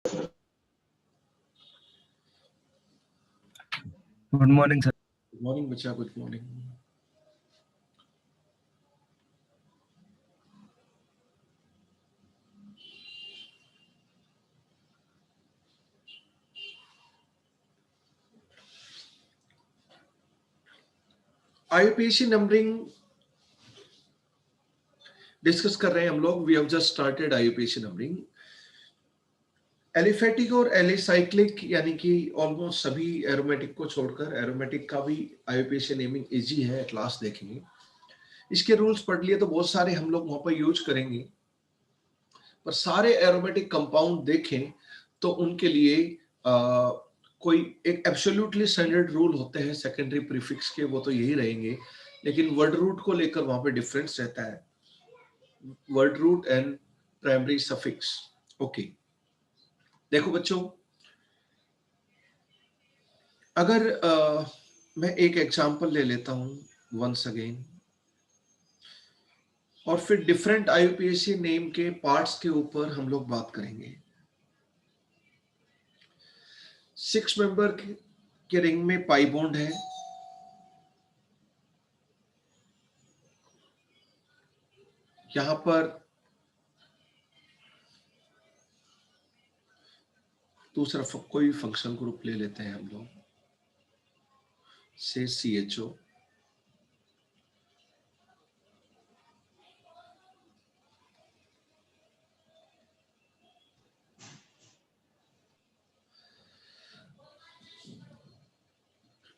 Good morning sir. Good morning बच्चा, good morning. IUPAC numbering discuss कर रहे हैं हम लोग। We have just started IUPAC numbering. Aliphatic और एलिसाइक्लिक यानी कि ऑलमोस्ट सभी एरोमेटिक को छोड़कर एरोमेटिक का भी आईयूपीएसी नेमिंग इजी है, एट लास्ट देखेंगे। इसके रूल्स पढ़ लिए तो बहुत सारे हम लोग वहां पर यूज करेंगे, पर सारे एरोमेटिक कंपाउंड देखें तो उनके लिए कोई एक एब्सोल्युटली स्टैंडर्ड रूल होते हैं सेकेंडरी प्रीफिक्स के, वो तो यही रहेंगे, लेकिन वर्ड रूट को लेकर वहां पे डिफरेंस रहता है। Word root and primary suffix. Okay, देखो बच्चों, अगर मैं एक एग्जांपल ले लेता हूं वंस अगेन, और फिर डिफरेंट आईयूपीएसी नेम के पार्ट्स के ऊपर हम लोग बात करेंगे। 6 मेंबर के रिंग में पाई बॉन्ड है। यहां पर दूसरा कोई फंक्शनल ग्रुप ले लेते हैं हम लोग, से CHO।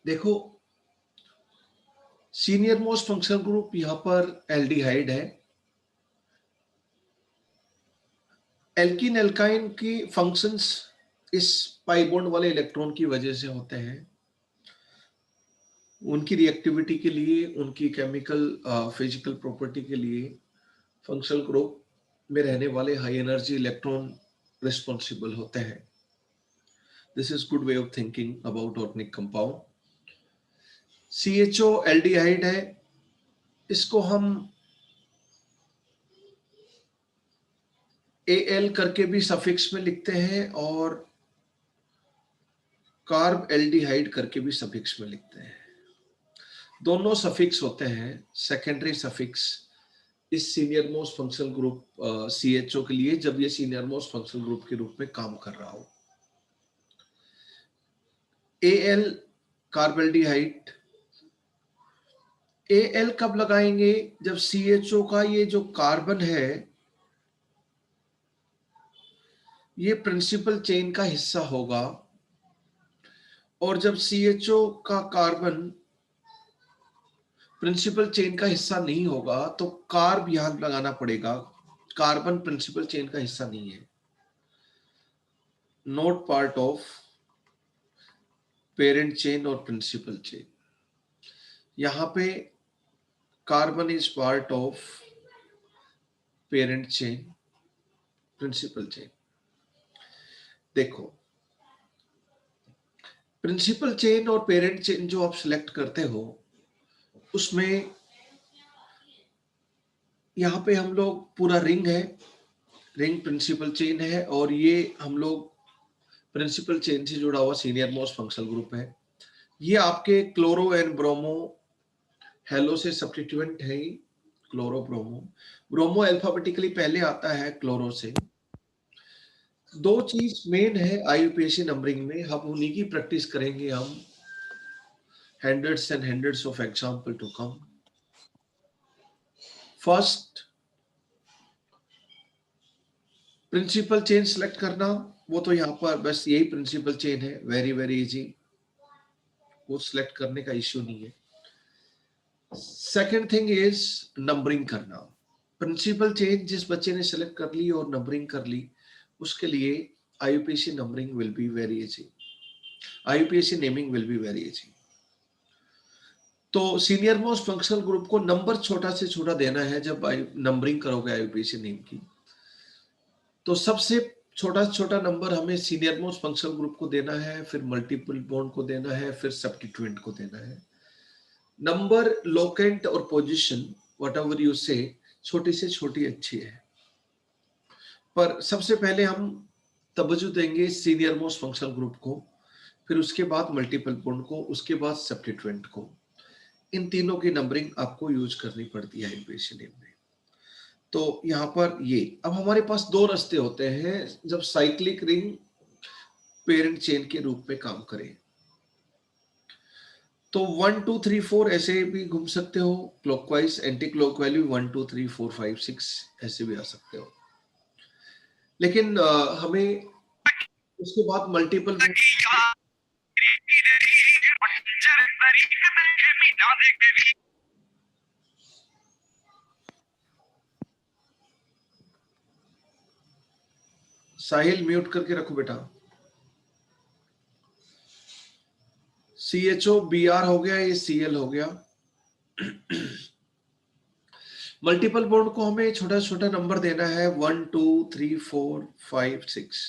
देखो, सीनियर मोस्ट फंक्शनल ग्रुप यहां पर एल्डिहाइड है। एल्किन एल्काइन की फंक्शंस इस पाई बॉन्ड वाले इलेक्ट्रॉन की वजह से होते हैं। उनकी रिएक्टिविटी के लिए, उनकी केमिकल फिजिकल प्रॉपर्टी के लिए फंक्शनल ग्रुप में रहने वाले हाई एनर्जी इलेक्ट्रॉन रिस्पॉन्सिबल होते हैं। This is good way of thinking about organic compound. CHO aldehyde है, इसको हम AL करके भी सफिक्स में लिखते हैं और कार्ब एल्डिहाइड करके भी सफिक्स में लिखते हैं। दोनों सफिक्स होते हैं सेकेंडरी सफिक्स इस senior most functional group CHO के लिए, जब ये सीनियर मोस्ट फंक्शनल ग्रुप के रूप में काम कर रहा हो। AL कार्बेल्डिहाइड, AL कब लगाएंगे? जब CHO का ये जो कार्बन है ये प्रिंसिपल चेन का हिस्सा होगा, और जब CHO का कार्बन प्रिंसिपल चेन का हिस्सा नहीं होगा तो कार्ब यहां लगाना पड़ेगा। कार्बन प्रिंसिपल चेन का हिस्सा नहीं है, not part of parent chain और प्रिंसिपल चेन। यहां पे carbon is part of parent chain, principal chain. देखो, प्रिंसिपल चेन और पेरेंट चेन जो आप सिलेक्ट करते हो उसमें यहां पे हम लोग पूरा रिंग है, रिंग प्रिंसिपल चेन है, और ये हम लोग प्रिंसिपल चेन से जुड़ा हुआ सीनियर मोस्ट फंक्शनल ग्रुप है। ये आपके क्लोरो एंड ब्रोमो हेलो से सब्स्टिट्यूएंट है। क्लोरो ब्रोमो, ब्रोमो अल्फाबेटिकली पहले आता है क्लोरो से। दो चीज मेन है आईयूपीएसी नंबरिंग में, हम उन्हीं की प्रैक्टिस करेंगे हम। hundreds and hundreds of example to come. First, principal chain select करना, वो तो यहाँ पर बस यही प्रिंसिपल चेन है, वेरी वेरी इजी, वो सिलेक्ट करने का इश्यू नहीं है। सेकेंड थिंग इज नंबरिंग करना। प्रिंसिपल चेन जिस बच्चे ने सिलेक्ट कर ली और नंबरिंग कर ली, उसके लिए IUPAC numbering will be very easy, IUPAC naming will be very easy. तो सीनियर मोस्ट फंक्शनल ग्रुप को नंबर छोटा से छोटा देना है जब नंबरिंग करोगे आईयूपीएसी नेम की। तो सबसे छोटा छोटा नंबर हमें सीनियर मोस्ट फंक्शनल ग्रुप को देना है, फिर मल्टीपल बॉन्ड को देना है, फिर सब्स्टिट्यूएंट को देना है। नंबर, लोकेंट और पोजीशन, व्हाटएवर यू से, छोटी से छोटी अच्छी है, पर सबसे पहले हम तवज्जो देंगे सीनियर मोस्ट फंक्शनल ग्रुप को, फिर उसके बाद मल्टीपल बॉन्ड को, उसके बाद सब्स्टिट्यूएंट को। इन तीनों की नंबरिंग आपको यूज करनी पड़ती है IUPAC नेम में। तो यहाँ पर ये, अब हमारे पास दो रास्ते होते हैं जब साइक्लिक रिंग पेरेंट चेन के रूप में काम करे। तो 1 2 3 4 ऐसे भी घूम सकते हो, क्लॉकवाइज, एंटी क्लॉक वैल्यू 1 2 3 4 5 6 ऐसे भी आ सकते हो। लेकिन हमें उसके बाद मल्टीपल साहिल म्यूट करके रखो बेटा। CHOBR हो गया, ये CL हो गया। मल्टीपल बॉन्ड को हमें छोटा छोटा नंबर देना है 1 2 3 4 5 6।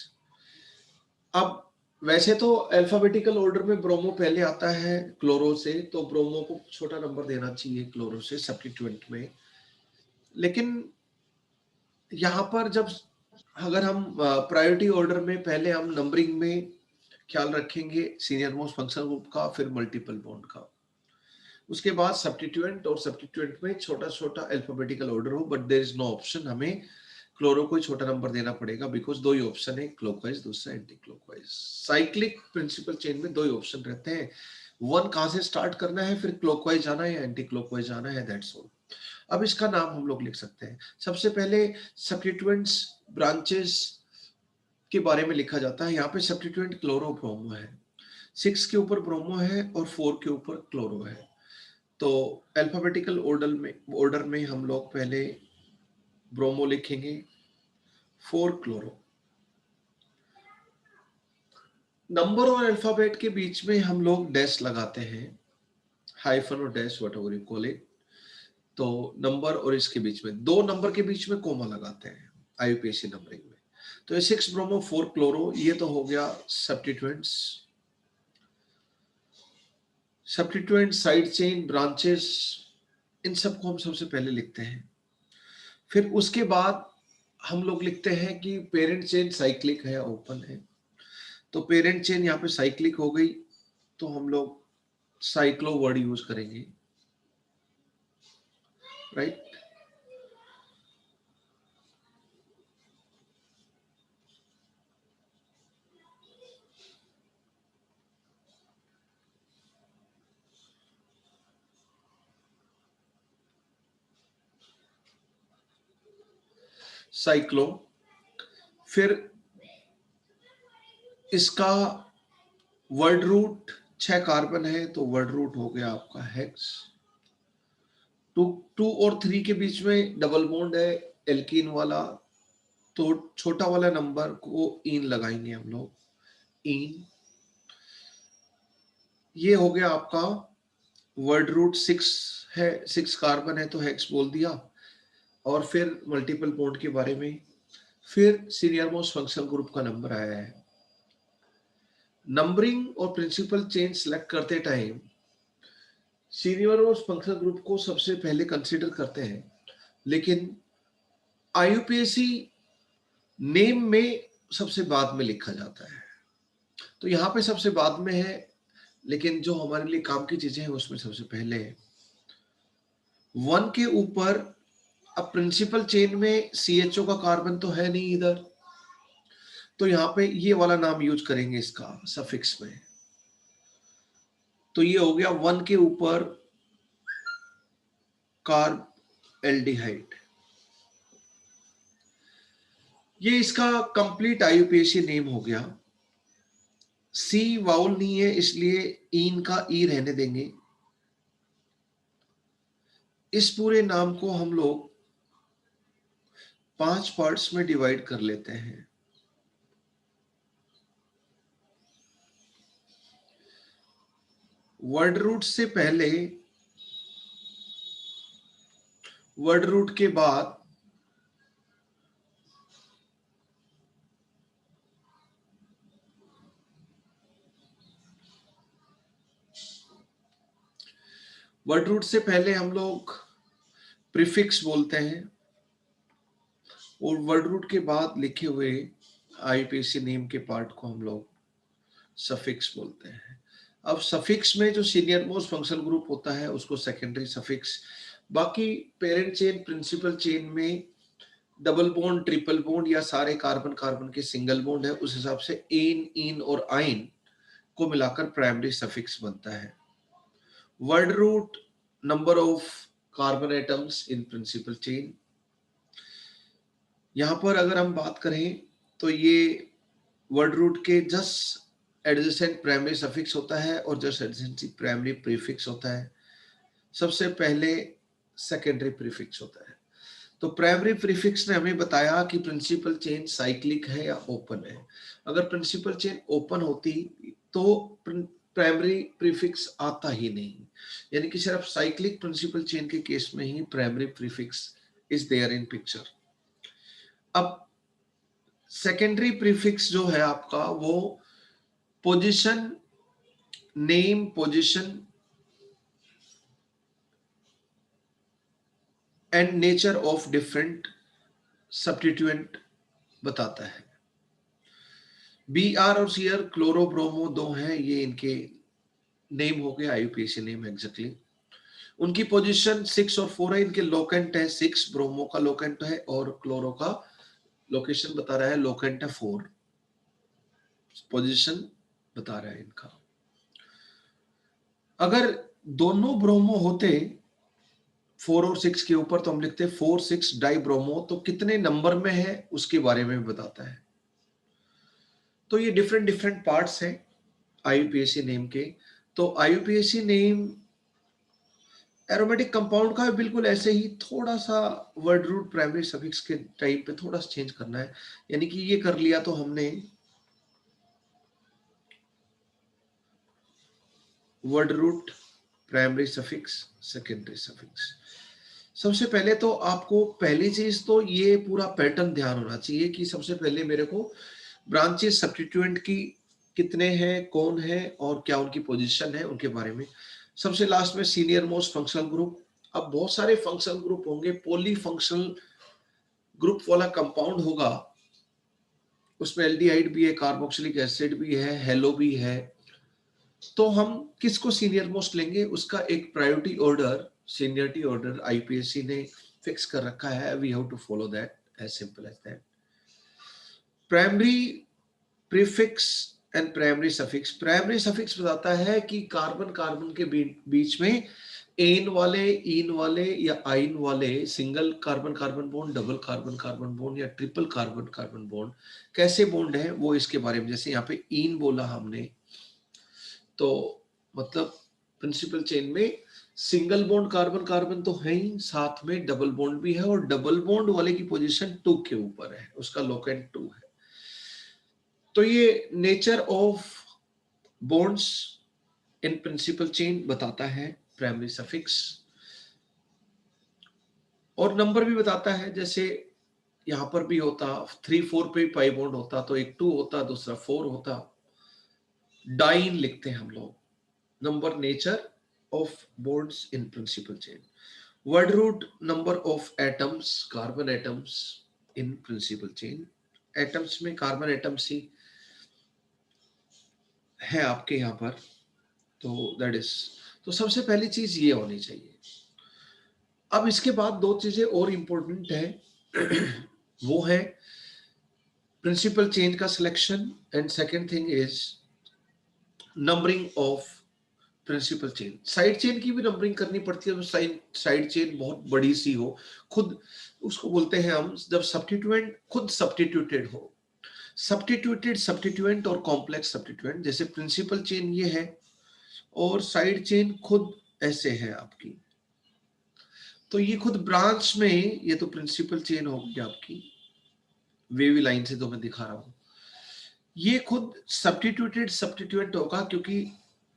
अब वैसे तो अल्फाबेटिकल ऑर्डर में ब्रोमो पहले आता है क्लोरो से, तो ब्रोमो को छोटा नंबर देना चाहिए क्लोरो से सब्स्टिट्यूएंट में। लेकिन यहाँ पर जब अगर हम प्रायोरिटी ऑर्डर में पहले हम नंबरिंग में ख्याल रखेंगे सीनियर मोस्ट फंक्शनल ग्रुप का, फिर मल्टीपल बॉन्ड का, उसके बाद सब्स्टिट्यूएंट, और सब्स्टिट्यूएंट में छोटा छोटा अल्फाबेटिकल ऑर्डर हो, but there is no option, हमें क्लोरो को छोटा नंबर देना पड़ेगा बिकॉज दो ही ऑप्शन है, क्लॉकवाइज दूसरा anti clockwise. Cyclic principal chain में दो ही ऑप्शन रहते हैं, वन कहां से स्टार्ट करना है, फिर क्लॉकवाइज जाना है या एंटी क्लॉकवाइज जाना है, दैट्स ऑल। अब इसका नाम हम लोग लिख सकते हैं। सबसे पहले सब्स्टिट्यूएंट्स ब्रांचेस के बारे में लिखा जाता है। यहाँ पे सब्स्टिट्यूएंट क्लोरो ब्रोमो है, 6 के ऊपर ब्रोमो है और 4 के ऊपर क्लोरो है। तो अल्फाबेटिकल ऑर्डर में हम लोग पहले ब्रोमो लिखेंगे, 4 क्लोरो। नंबर और अल्फाबेट के बीच में हम लोग डैश लगाते हैं, हाइफन और dash what ever you call it. तो नंबर और इसके बीच में, दो नंबर के बीच में कोमा लगाते हैं IUPAC नंबरिंग में। तो 6 ब्रोमो 4 क्लोरो, ये तो हो गया substituents. Substituent, side chain, branches, इन सबको हम सबसे पहले लिखते हैं। फिर उसके बाद हम लोग लिखते हैं कि पेरेंट चेन साइक्लिक है, ओपन है। तो पेरेंट चेन यहाँ पे साइक्लिक हो गई, तो हम लोग साइक्लो वर्ड यूज करेंगे, राइट। साइक्लो, फिर इसका वर्ड रूट 6 कार्बन है, तो वर्ड रूट हो गया आपका हेक्स। 2 और 3 के बीच में डबल बॉन्ड है एल्कीन वाला, तो छोटा वाला नंबर को इन लगाएंगे हम लोग, इन। ये हो गया आपका वर्ड रूट 6 है, 6 कार्बन है तो हेक्स बोल दिया। और फिर मल्टीपल बॉन्ड के बारे में, फिर सीनियर मोस्ट फंक्शनल ग्रुप का नंबर आया है। नंबरिंग और प्रिंसिपल चेन सेलेक्ट करते time senior most functional group को सबसे पहले कंसीडर करते हैं, लेकिन IUPAC नेम में सबसे बाद में लिखा जाता है। तो यहाँ पे सबसे बाद में है, लेकिन जो हमारे लिए काम की चीजें हैं उसमें सबसे पहले है। 1 के ऊपर, अब प्रिंसिपल चेन में CHO का कार्बन तो है नहीं इधर, तो यहाँ पे ये वाला नाम यूज करेंगे इसका सफिक्स में। तो ये हो गया 1 के ऊपर कार्ब एल्डिहाइड। ये इसका कंप्लीट IUPAC नेम हो गया। C वाउल नहीं है, इसलिए इन का ई रहने देंगे। इस पूरे नाम को हम लोग 5 पार्ट्स में डिवाइड कर लेते हैं। वर्ड रूट से पहले, वर्ड रूट के बाद, वर्ड रूट से पहले हम लोग प्रीफिक्स बोलते हैं, और वर्ड रूट के बाद लिखे हुए आईयूपीएसी नेम के पार्ट को हम लोग सफिक्स बोलते हैं। अब सफिक्स में जो सीनियर मोस्ट फंक्शनल ग्रुप होता है उसको सेकेंडरी सफिक्स, बाकी पेरेंट चेन प्रिंसिपल चेन में डबल बॉन्ड, ट्रिपल बॉन्ड या सारे कार्बन कार्बन के सिंगल बॉन्ड है, उस हिसाब से एन, इन और आइन को मिलाकर प्राइमरी सफिक्स बनता है। Word root, number of carbon atoms in principal chain. यहां पर अगर हम बात करें तो ये वर्ड रूट के जस्ट एडजेसेंट प्राइमरी सफिक्स होता है और जस्ट एडजेसेंट प्राइमरी प्रीफिक्स होता है। सबसे पहले सेकेंडरी प्रीफिक्स होता है। तो प्राइमरी प्रीफिक्स ने हमें बताया कि प्रिंसिपल चेन साइक्लिक है या ओपन है। अगर प्रिंसिपल चेन ओपन होती तो प्राइमरी प्रीफिक्स आता ही नहीं, यानी कि सिर्फ साइक्लिक प्रिंसिपल चेन के केस में ही primary prefix is there in picture. अब सेकेंडरी प्रीफिक्स जो है आपका वो position, name, position and nature of different substituent बताता है। बी आर और सी आर क्लोरो ब्रोमो दो हैं, ये इनके नेम हो गए, आईयूपीएसी नेम एग्जैक्टली। उनकी पोजीशन 6 और 4 है, इनके लोकेंट है 6, ब्रोमो का लोकेंट है और क्लोरो का लोकेशन बता रहा है, लोकेंट है 4, पोजीशन बता रहा है इनका। अगर दोनों ब्रोमो होते 4 और 6 के ऊपर तो हम लिखते 4, 6 डाई ब्रोमो, तो कितने नंबर में है उसके बारे में बताता है। तो ये डिफरेंट डिफरेंट पार्ट्स हैं आईयूपीएसी नेम के। तो आईयूपीएसी नेम एरोमेटिक कंपाउंड का बिल्कुल ऐसे ही थोड़ा सा वर्ड रूट प्राइमरी सफिक्स के टाइप पे थोड़ा सा चेंज करना है, यानी कि ये कर लिया तो हमने word root, primary suffix, secondary suffix. सबसे पहले तो आपको पहली चीज तो ये पूरा पैटर्न ध्यान होना चाहिए कि सबसे पहले मेरे को ब्रांचेस सब्स्टिट्यूएंट की कितने हैं, कौन है और क्या उनकी पोजीशन है, उनके बारे में। सबसे लास्ट में सीनियर मोस्ट फंक्शनल ग्रुप। अब बहुत सारे फंक्शनल ग्रुप होंगे, पॉली फंक्शनल ग्रुप वाला कंपाउंड होगा, उसमें एल्डिहाइड भी है, कार्बोक्सिलिक एसिड भी है, हेलो भी है, तो हम किसको सीनियर मोस्ट लेंगे उसका एक priority order, seniority order IUPAC ने फिक्स कर रखा है। We have to follow that, as simple as that. Primary prefix and primary suffix. Primary suffix बताता है कि कार्बन कार्बन के बीच में एन वाले, इन वाले या आइन वाले single carbon carbon bond, double carbon carbon bond या ट्रिपल कार्बन कार्बन बॉन्ड कैसे बॉन्ड है वो इसके बारे में। जैसे यहाँ पे इन बोला हमने तो मतलब प्रिंसिपल चेन में सिंगल बॉन्ड कार्बन कार्बन तो है ही, साथ में डबल बॉन्ड भी है और डबल बॉन्ड वाले की पोजीशन 2 के ऊपर है, उसका लोकेंट 2 है। तो ये nature of bonds in principal chain बताता है प्राइमरी सफिक्स, और नंबर भी बताता है। जैसे यहां पर भी होता 3, 4 पे पाई बॉन्ड होता तो एक 2 होता, दूसरा 4 होता, डाइन लिखते हैं हम लोग। Number, nature of bonds in principal chain. Word root, number of atoms, carbon atoms in principal chain. Atoms में कार्बन एटम्स ही है आपके यहाँ पर, तो दैट इज, तो सबसे पहली चीज ये होनी चाहिए। अब इसके बाद दो चीजें और इंपॉर्टेंट है वो है प्रिंसिपल चेन का selection and second thing is numbering of principal chain. Side chain की भी नंबरिंग करनी पड़ती है, साइड चेन बहुत बड़ी सी हो, खुद उसको बोलते हैं हम जब सब्स्टिट्यूएंट खुद सब्स्टिट्यूटेड हो, सब्स्टिट्यूटेड सब्स्टिट्यूएंट और कॉम्प्लेक्स सब्स्टिट्यूएंट। जैसे प्रिंसिपल चेन ये है और साइड चेन खुद ऐसे है आपकी, तो ये खुद ब्रांच में, ये तो प्रिंसिपल चेन होगी आपकी, वेवी लाइन से तो मैं दिखा रहा हूं, ये खुद सब्स्टिट्यूटेड सब्स्टिट्यूएंट होगा क्योंकि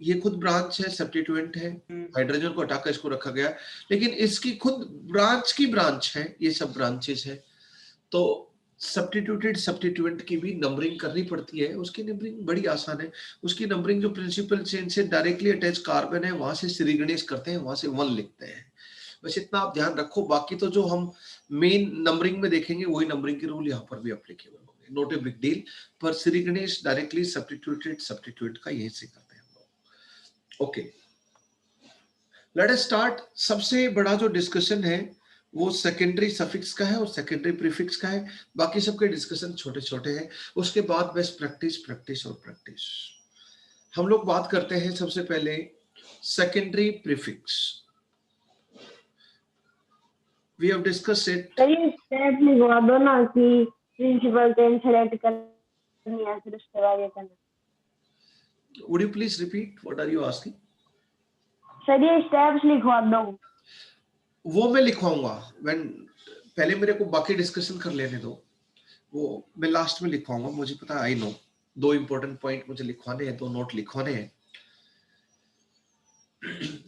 ये खुद ब्रांच है, सब्स्टिट्यूएंट है, हाइड्रोजन को हटाकर इसको रखा गया, लेकिन इसकी खुद ब्रांच की ब्रांच है, ये सब ब्रांचेस है। तो सब्स्टिट्यूटेड सब्स्टिट्यूएंट की भी नंबरिंग करनी पड़ती है। उसकी नंबरिंग बड़ी आसान है, उसकी नंबरिंग जो प्रिंसिपल चेन से डायरेक्टली अटैच कार्बन है वहां से श्रीगणेश करते हैं, वहां से 1 लिखते हैं, बस इतना आप ध्यान रखो। बाकी तो जो हम मेन नंबरिंग में देखेंगे वही नंबरिंग के रूल यहाँ पर भी एप्लीकेबल होंगे। नॉट ए बिग डील, पर श्री गणेश डायरेक्टली सब्स्टिट्यूट का यही से करते हैं हम लोग। Okay, let us start. सबसे बड़ा जो डिस्कशन है वो सेकेंडरी सफिक्स का है और सेकेंडरी प्रीफिक्स का है, बाकी सबके डिस्कशन छोटे छोटे हैं। उसके बाद बस प्रैक्टिस प्रैक्टिस और प्रैक्टिस। हम लोग बात करते हैं सबसे पहले secondary prefix. We have discussed it. Sir ये स्टेप लिखवा दो ना कि प्रिंसिपल चेन सेलेक्ट करनी है, फिर उसके बाद ये करना। Would you please repeat, what are you asking? Sir ये स्टेप्स लिखवा दो। वो मैं लिखवाऊंगा व्हेन, पहले मेरे को बाकी डिस्कशन कर लेने दो, वो मैं लास्ट में लिखवाऊंगा। मुझे पता है, आई नो, 2 इंपॉर्टेंट पॉइंट मुझे लिखवाने हैं, 2 नोट लिखवाने हैं।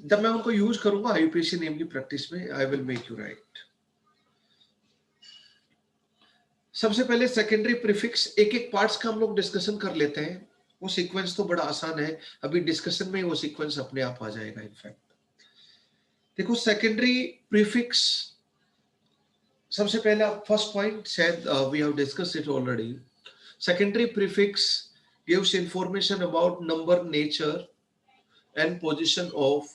जब मैं उनको यूज करूंगा आईयूपीएससी नेम की प्रैक्टिस में, I will make you right. सबसे पहले सेकेंडरी प्रीफिक्स, एक एक पार्ट्स का हम लोग डिस्कशन कर लेते हैं। वो सीक्वेंस तो बड़ा आसान है, अभी डिस्कशन में वो सीक्वेंस अपने आप आ जाएगा। इनफैक्ट देखो, सेकेंडरी प्रीफिक्स सबसे पहला फर्स्ट पॉइंट शायद we have discussed it already. Secondary prefix gives information about number, nature and position of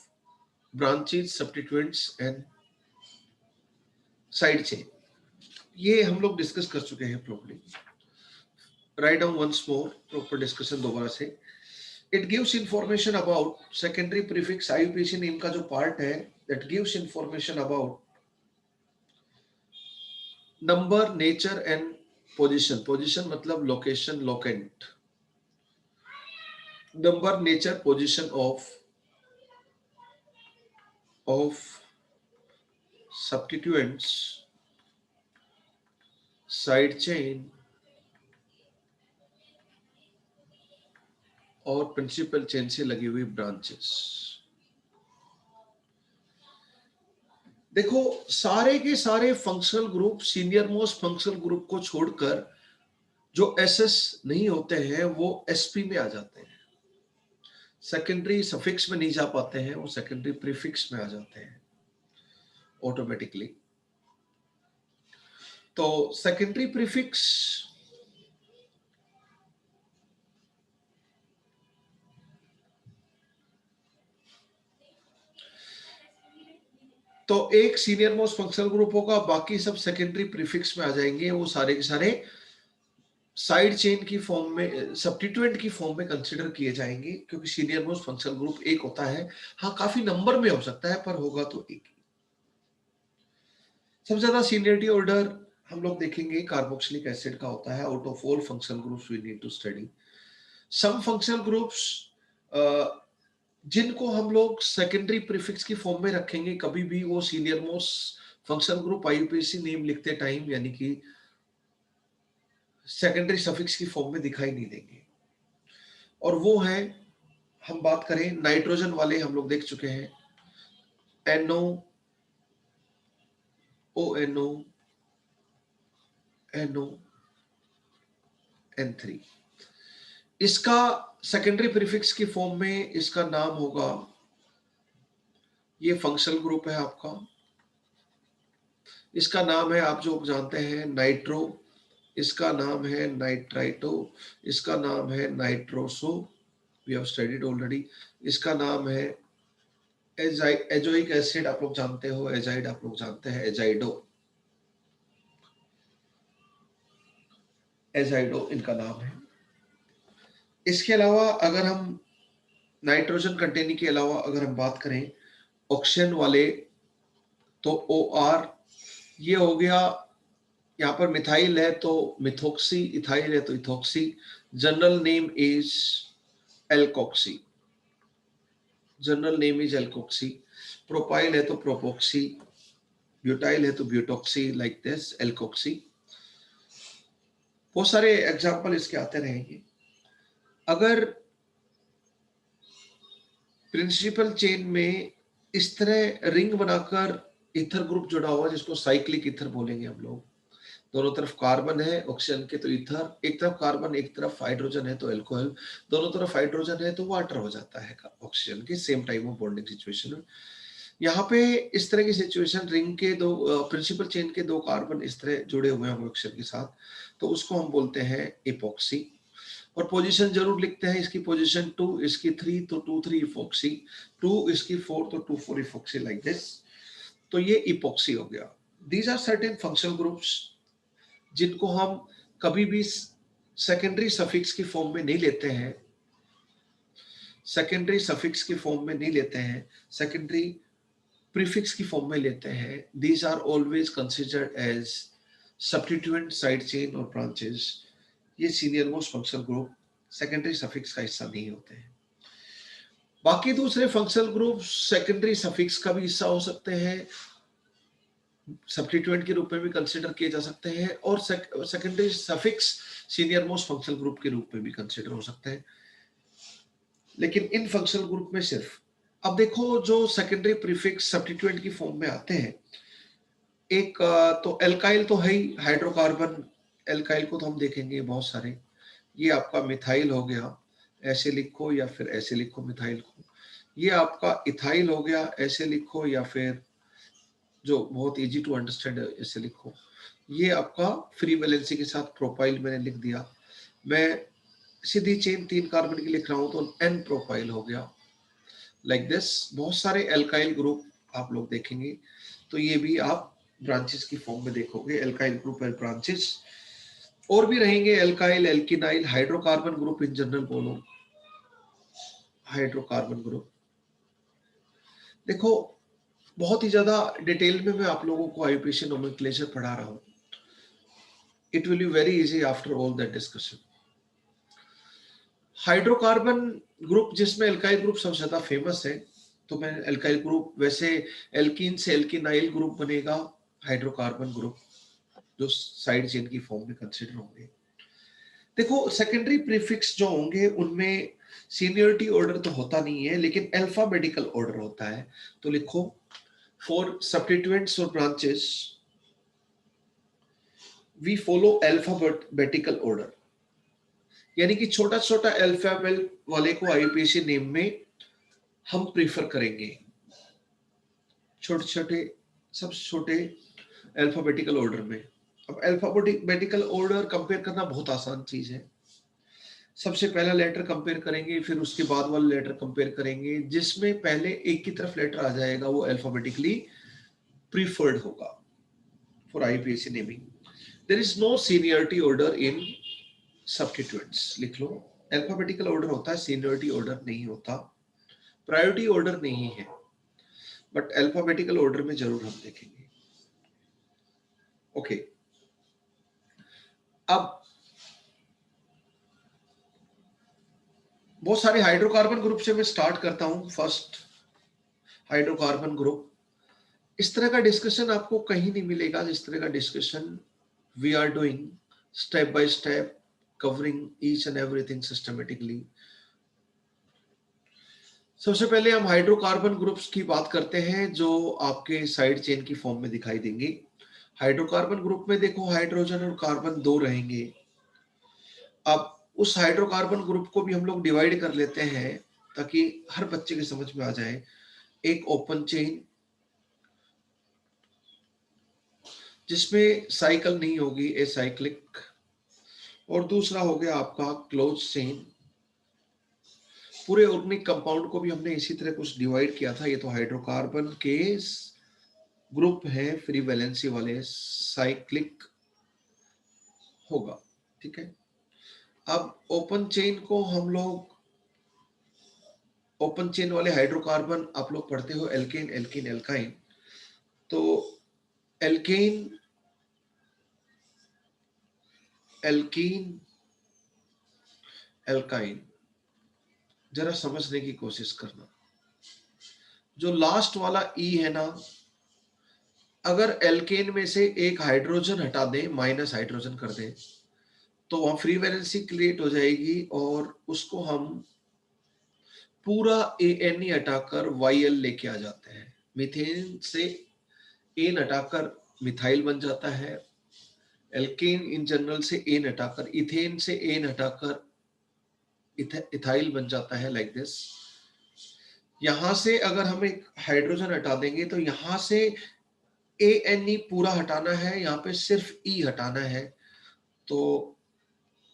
branches, substituents and side chain। ये हम लोग डिस्कस कर चुके हैं properly. Write down once more, proper discussion दोबारा से। It gives information about secondary prefix, IUPAC name का जो पार्ट है, that gives information about number, nature and position. Position मतलब location, locant. Number, nature, position of substituents, side chain और principal chain से लगी हुई ब्रांचेस। देखो, सारे के सारे functional group, senior most functional group को छोड़कर जो एसएस नहीं होते हैं वो एसपी में आ जाते हैं। सेकेंडरी सफिक्स में नहीं जा पाते हैं, वो सेकेंडरी प्रीफिक्स में आ जाते हैं ऑटोमेटिकली। तो सेकेंडरी प्रीफिक्स तो एक सीनियर मोस्ट फंक्शनल ग्रुप होगा, बाकी सब सेकेंडरी प्रीफिक्स में आ जाएंगे। वो सारे के सारे साइड चेन की फॉर्म में, सब्स्टिट्यूएंट की फॉर्म में कंसीडर किए जाएंगे, क्योंकि सीनियर मोस्ट फंक्शनल ग्रुप एक होता है। हाँ, काफी नंबर में हो सकता है, पर होगा तो एक ही। सबसे ज्यादा सीनियरिटी ऑर्डर हम लोग देखेंगे कार्बोक्सिलिक एसिड का होता है। Out of all functional groups we need to study some functional groups जिनको हम लोग सेकेंडरी प्रीफिक्स की फॉर्म में रखेंगे। कभी भी वो senior most functional group आईयूपीएससी name लिखते टाइम यानी कि सेकेंडरी सफिक्स की फॉर्म में दिखाई नहीं देंगे। और वो है, हम बात करें नाइट्रोजन वाले, हम लोग देख चुके हैं NO, ONO, NO, N3। इसका सेकेंडरी प्रीफिक्स की फॉर्म में इसका नाम होगा, ये फंक्शनल ग्रुप है आपका, इसका नाम है, आप जो जानते हैं, नाइट्रो। इसका नाम है नाइट्राइटो। इसका नाम है nitroso, we have studied already. इसका नाम है एजोइक एसिड, आप लोग जानते हो। एजाइड आप लोग जानते हैं, एजाइडो, एजाइडो इनका नाम है। इसके अलावा अगर हम नाइट्रोजन कंटेनिंग के अलावा अगर हम बात करें ऑक्सीजन वाले, तो OR ये हो गया। यहाँ पर मिथाइल है तो मिथोक्सी, इथाइल है तो ethoxy. General name is alkoxy, general name is alkoxy. Propyl है तो प्रोपोक्सी, ब्यूटाइल है तो ब्यूटोक्सी, लाइक दिस एल्कोक्सी। बहुत सारे एग्जाम्पल इसके आते रहेंगे। अगर प्रिंसिपल चेन में इस तरह रिंग बनाकर ईथर ग्रुप जुड़ा हुआ, जिसको साइक्लिक ईथर बोलेंगे हम लोग, दोनों तरफ कार्बन है ऑक्सीजन के तो ईथर, एक तरफ कार्बन एक तरफ हाइड्रोजन है तो एल्कोहल, दोनों तरफ हाइड्रोजन है तो वाटर हो जाता है ऑक्सीजन के, same type of bonding situation में। यहाँ पे इस तरह की सिचुएशन, रिंग के दो प्रिंसिपल चेन के दो कार्बन इस तरह जुड़े हुए हैं ऑक्सीजन के साथ, तो उसको हम बोलते हैं इपॉक्सी। और पोजीशन जरूर लिखते हैं, इसकी पोजीशन 2, इसकी 3, तो 2,3 इपॉक्सी, 2 इसकी 4, तो 2,4 इपॉक्सी, लाइक दिस। तो ये इपॉक्सी हो गया। These are certain functional groups जिनको हम कभी भी सेकेंडरी सफिक्स की फॉर्म में नहीं लेते हैं, सेकेंडरी सफिक्स की फॉर्म में नहीं लेते हैं, सेकेंडरी प्रीफिक्स की फॉर्म में लेते हैं। These are always considered as substituent side chain और ब्रांचेस। ये senior most functional group secondary suffix का हिस्सा नहीं होते हैं। बाकी दूसरे फंक्शनल ग्रुप सेकेंडरी सफिक्स का भी हिस्सा हो सकते हैं, सब्स्टिट्यूएंट के रूप में भी कंसिडर किए जा सकते हैं, और secondary suffix senior most functional group के रूप में भी कंसिडर हो सकते हैं। लेकिन इन फंक्शनल ग्रुप में सिर्फ, अब देखो जो सेकेंडरी प्रीफिक्स सब्स्टिट्यूएंट की फॉर्म में आते हैं, एक तो एल्काइल तो है ही, हाइड्रोकार्बन एल्काइल को तो हम देखेंगे बहुत सारे। ये आपका मिथाइल हो गया, ऐसे लिखो या फिर ऐसे लिखो मिथाइल को। ये आपका इथाइल हो गया, ऐसे लिखो या फिर जो बहुत इजी टू अंडरस्टैंड है ऐसे लिखो। ये आपका फ्री वैलेंसी के साथ प्रोपाइल मैंने लिख दिया। मैं सीधी चेन 3 कार्बन की लिख रहा हूं तो एन प्रोपाइल हो गया, लाइक दिस। बहुत सारे एल्काइल ग्रुप आप लोग देखेंगे, तो ये भी आप ब्रांचेस की फॉर्म में देखोगे, एल्काइल ग्रुप एंड ब्रांचेस। और भी रहेंगे alkyl, alkenyl, hydrocarbon group in general बोलो, हाइड्रोकार्बन ग्रुप। देखो बहुत ही ज्यादा डिटेल में मैं आप लोगों को आईयूपीएसी नोमेनक्लेचर पढ़ा रहा हूं। It will be very easy after all that discussion. Hydrocarbon group जिसमें एल्काइल ग्रुप सबसे ज्यादा फेमस है, तो मैं एल्काइल ग्रुप, वैसे एल्कीन से एल्किनाइल ग्रुप बनेगा हाइड्रोकार्बन ग्रुप, जो साइड चेन की फॉर्म में कंसीडर होंगे। देखो सेकेंडरी प्रीफिक्स जो होंगे उनमें सीनियरिटी ऑर्डर तो होता नहीं है, लेकिन अल्फाबेटिकल ऑर्डर होता है। तो लिखो फॉर सब्स्टिट्यूएंट्स और branches we follow alphabetical order, यानी कि छोटा छोटा अल्फाबेट वाले को आईयूपीएसी नेम में हम प्रीफर करेंगे, छोटे छोटे सब छोटे अल्फाबेटिकल ऑर्डर में। अब अल्फाबेटिकल ऑर्डर कंपेयर करना बहुत आसान चीज है। सबसे पहला लेटर कंपेयर करेंगे, फिर उसके बाद वाला लेटर कंपेयर करेंगे, जिसमें पहले एक की तरफ लेटर आ जाएगा वो अल्फाबेटिकली प्रीफर्ड होगा for IUPAC naming. There is no seniority order in substituents, लिख लो। अल्फाबेटिकल ऑर्डर होता है, सीनियरिटी ऑर्डर नहीं होता, प्रायोरिटी ऑर्डर नहीं है, बट अल्फाबेटिकल ऑर्डर में जरूर हम देखेंगे। ओके अब बहुत सारे हाइड्रोकार्बन ग्रुप से मैं स्टार्ट करता हूं। फर्स्ट हाइड्रोकार्बन ग्रुप, इस तरह का डिस्कशन आपको कहीं नहीं मिलेगा जिस तरह का discussion we are doing, step by step, covering each and everything systematically. सबसे पहले हम हाइड्रोकार्बन ग्रुप्स की बात करते हैं जो आपके साइड चेन की फॉर्म में दिखाई देंगे। हाइड्रोकार्बन ग्रुप में देखो हाइड्रोजन और कार्बन दो रहेंगे। अब उस हाइड्रोकार्बन ग्रुप को भी हम लोग डिवाइड कर लेते हैं ताकि हर बच्चे के समझ में आ जाए। एक ओपन चेन जिसमें साइकिल नहीं होगी, एसाइक्लिक, और दूसरा हो गया आपका क्लोज चेन। पूरे ऑर्गेनिक कंपाउंड को भी हमने इसी तरह कुछ डिवाइड किया था। ये तो हाइड्रोकार्बन के ग्रुप है, फ्री वैलेंसी वाले, साइक्लिक होगा, ठीक है। अब ओपन चेन को हम लोग, ओपन चेन वाले हाइड्रोकार्बन आप लोग पढ़ते हो एल्केन, एल्कीन, एल्काइन। तो एल्केन, एल्कीन, एल्काइन, जरा समझने की कोशिश करना। जो लास्ट वाला ई है ना, अगर एल्केन में से एक हाइड्रोजन हटा दें, माइनस हाइड्रोजन कर दें, तो वहां फ्री वैलेंसी क्रिएट हो जाएगी और उसको हम पूरा एन ही हटाकर YL लेके आ जाते हैं। मीथेन से एन हटाकर मिथाइल बन जाता है। एल्केन इन जनरल से एन हटाकर, इथेन से एन हटाकर इथाइल बन जाता है, लाइक दिस। यहां से अगर हम एक हाइड्रोजन हटा देंगे तो यहां से ANE पूरा हटाना है, यहाँ पे सिर्फ E हटाना है, तो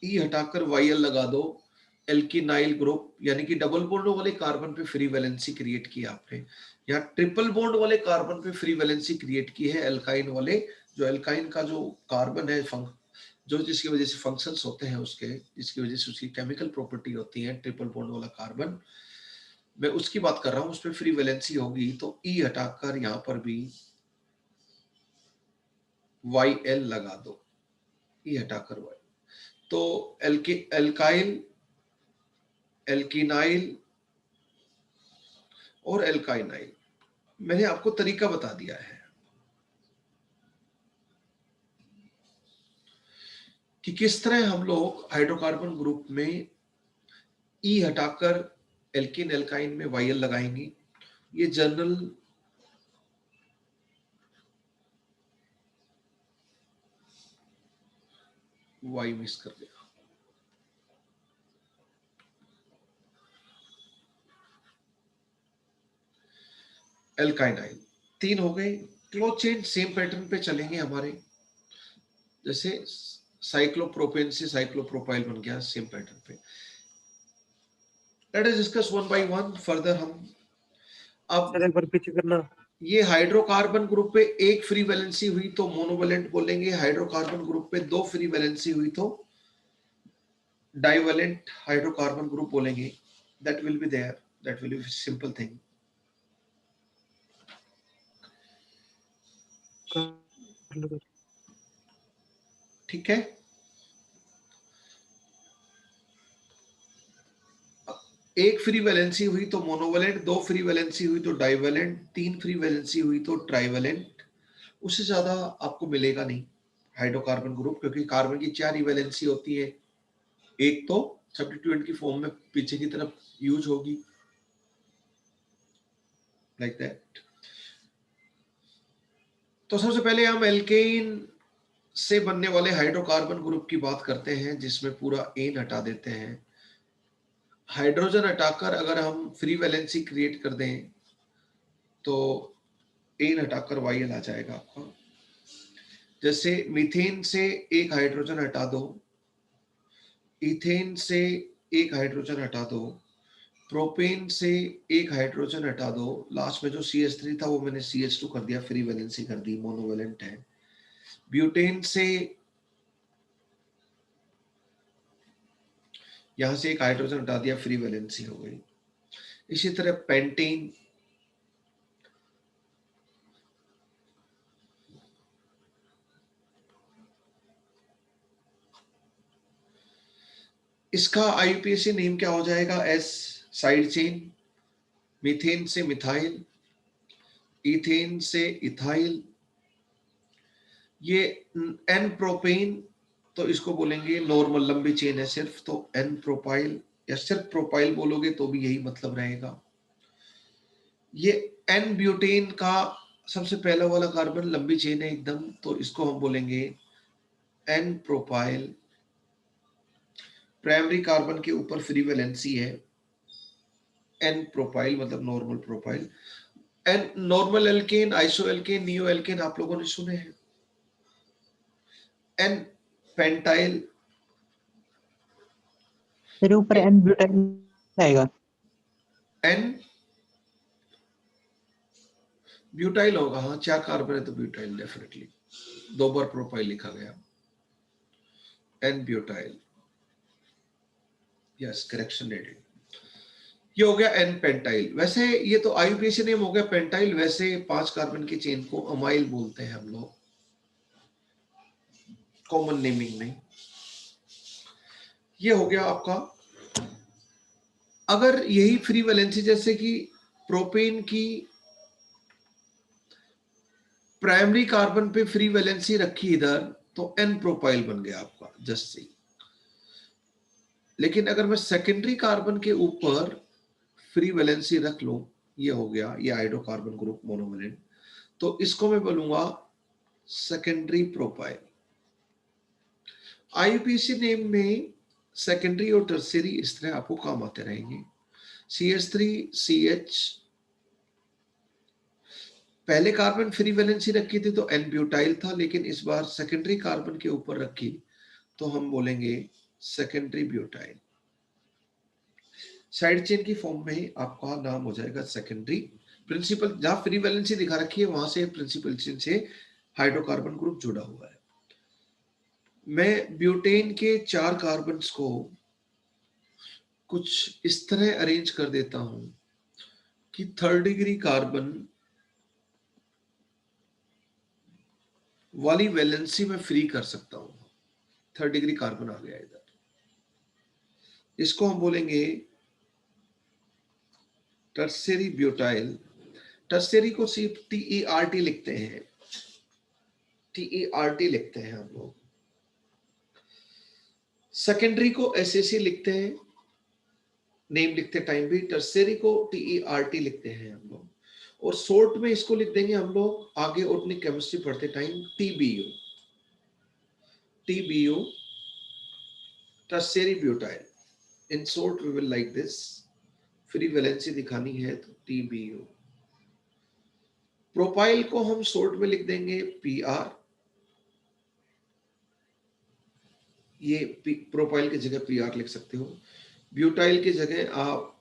E हटाकर YL लगा दो। एल्किनाइल ग्रुप यानी कि डबल बॉन्ड वाले कार्बन पे फ्री वैलेंसी क्रिएट की आपने, यहाँ ट्रिपल बॉन्ड वाले कार्बन पे फ्री वैलेंसी क्रिएट की है एल्काइन वाले। जो एल्काइन का जो कार्बन है जो जिसकी वजह से फंक्शंस होते हैं उसके, जिसकी वजह से उसकी केमिकल प्रॉपर्टी होती है ट्रिपल बॉन्ड वाला कार्बन, मैं उसकी बात कर रहा हूं, उस पर फ्री वैलेंसी होगी। तो E हटाकर यहां पर भी YL लगा दो, E हटाकर Y, तो एल्काइल, एल्किनाइल और एल्काइनाइल, मैंने आपको तरीका बता दिया है कि किस तरह हम लोग हाइड्रोकार्बन ग्रुप में E हटाकर एल्किन एल्काइन में YL लगाएंगे। ये जनरल Y मिस कर दिया, एल्काइनाइल 3 हो गए। क्लोज चेन सेम पैटर्न पे चलेंगे हमारे, जैसे साइक्लोप्रोपेन से साइक्लोप्रोपाइल बन गया, सेम पैटर्न पे। Let us discuss one by one further. हम अब सर एक बार पीछे करना। ये हाइड्रोकार्बन ग्रुप पे एक फ्री वैलेंसी हुई तो मोनोवैलेंट बोलेंगे, हाइड्रोकार्बन ग्रुप पे 2 फ्री वैलेंसी हुई तो डाइवैलेंट हाइड्रोकार्बन ग्रुप बोलेंगे। That will be there, that will be simple thing. ठीक है, एक फ्री वैलेंसी हुई तो मोनोवैलेंट, 2 फ्री वैलेंसी हुई तो डाइवैलेंट, 3 फ्री वैलेंसी हुई तो ट्राइवैलेंट। उससे ज्यादा आपको मिलेगा नहीं हाइड्रोकार्बन ग्रुप, क्योंकि कार्बन की 4 ही वैलेंसी होती है, एक तो सब्स्टिट्यूएंट की फॉर्म में पीछे की तरफ यूज होगी, लाइक दैट। तो सबसे पहले हम एल्केन से बनने वाले हाइड्रोकार्बन ग्रुप की बात करते हैं, जिसमें पूरा एन हटा देते हैं। हाइड्रोजन हटाकर अगर हम फ्री वैलेंसी क्रिएट कर दें तो एन हटाकर YL आ जाएगा आपका। जैसे मीथेन से एक हाइड्रोजन हटा दो, इथेन से एक हाइड्रोजन हटा दो, प्रोपेन से एक हाइड्रोजन हटा दो, लास्ट में जो CH3 था वो मैंने CH2 कर दिया, फ्री वैलेंसी कर दी, मोनोवैलेंट है। ब्यूटेन से यहां से एक हाइड्रोजन हटा दिया, फ्री वैलेंसी हो गई। इसी तरह पेंटेन, इसका IUPAC नेम क्या हो जाएगा, S साइड चेन। मीथेन से मिथाइल, इथेन से इथाइल, ये N प्रोपेन, तो इसको बोलेंगे नॉर्मल, लंबी चेन है सिर्फ, तो N प्रोपाइल, या सिर्फ प्रोपाइल बोलोगे तो भी यही मतलब रहेगा। ये N ब्यूटेन का सबसे पहला वाला कार्बन लंबी चेन है एकदम, तो इसको हम बोलेंगे N प्रोपाइल। प्राइमरी कार्बन के ऊपर फ्री वैलेंसी है, N प्रोपाइल मतलब normal propyl. N normal alkane, iso alkane, neo alkane आप लोगों ने सुने हैं। N पेंटाइल, मेरे ऊपर एन ब्यूटाइल आएगा। N ब्यूटाइल होगा, हाँ 4 कार्बन है तो ब्यूटाइल डेफिनेटली, 2 बार प्रोपाइल लिखा गया। N butyl, yes correction needed. ये हो गया N पेंटाइल। वैसे ये तो IUPAC नेम हो गया पेंटाइल, वैसे 5 कार्बन की चेन को अमाइल बोलते हैं हम लोग कॉमन नेमिंग में। ये हो गया आपका। अगर यही फ्री वैलेंसी जैसे कि प्रोपेन की प्राइमरी कार्बन पे फ्री वैलेंसी रखी इधर, तो N प्रोपाइल बन गया आपका जस्ट सी। लेकिन अगर मैं सेकेंडरी कार्बन के ऊपर फ्री वैलेंसी रख लूं, ये हो गया, ये हाइड्रोकार्बन ग्रुप मोनोवैलेंट, तो इसको मैं बोलूंगा सेकेंडरी प्रोपाइल। IUPAC नेम में सेकेंडरी और टर्शियरी इस तरह आपको काम आते रहेंगे। CH3CH पहले कार्बन फ्री वैलेंसी रखी थी तो एन ब्यूटाइल था, लेकिन इस बार सेकेंडरी कार्बन के ऊपर रखी तो हम बोलेंगे सेकेंडरी ब्यूटाइल। साइड चेन की फॉर्म में ही आपका नाम हो जाएगा सेकेंडरी। प्रिंसिपल जहां फ्री वैलेंसी दिखा रखी है वहां से प्रिंसिपल चेन से हाइड्रोकार्बन ग्रुप जुड़ा हुआ है। मैं ब्यूटेन के 4 कार्बन्स को कुछ इस तरह अरेंज कर देता हूं कि 3rd डिग्री कार्बन वाली वैलेंसी में फ्री कर सकता हूं। 3rd डिग्री कार्बन आ गया इधर, इसको हम बोलेंगे टर्शियरी ब्यूटाइल। टर्शियरी को सिर्फ TERT लिखते हैं, TERT लिखते हैं हम लोग। सेकेंडरी को SAC लिखते हैं, नेम लिखते टाइम भी। टर्शियरी को TERT लिखते हैं हम लोग, और शॉर्ट में इसको लिख देंगे हम लोग आगे ऑर्गेनिक केमिस्ट्री पढ़ते time TBU, tertiary butyl. In short we will like this, free valency दिखानी है तो TBU। प्रोपाइल को हम शॉर्ट में लिख देंगे PR, ये प्रोपाइल की जगह PR लिख सकते हो। ब्यूटाइल की जगह आप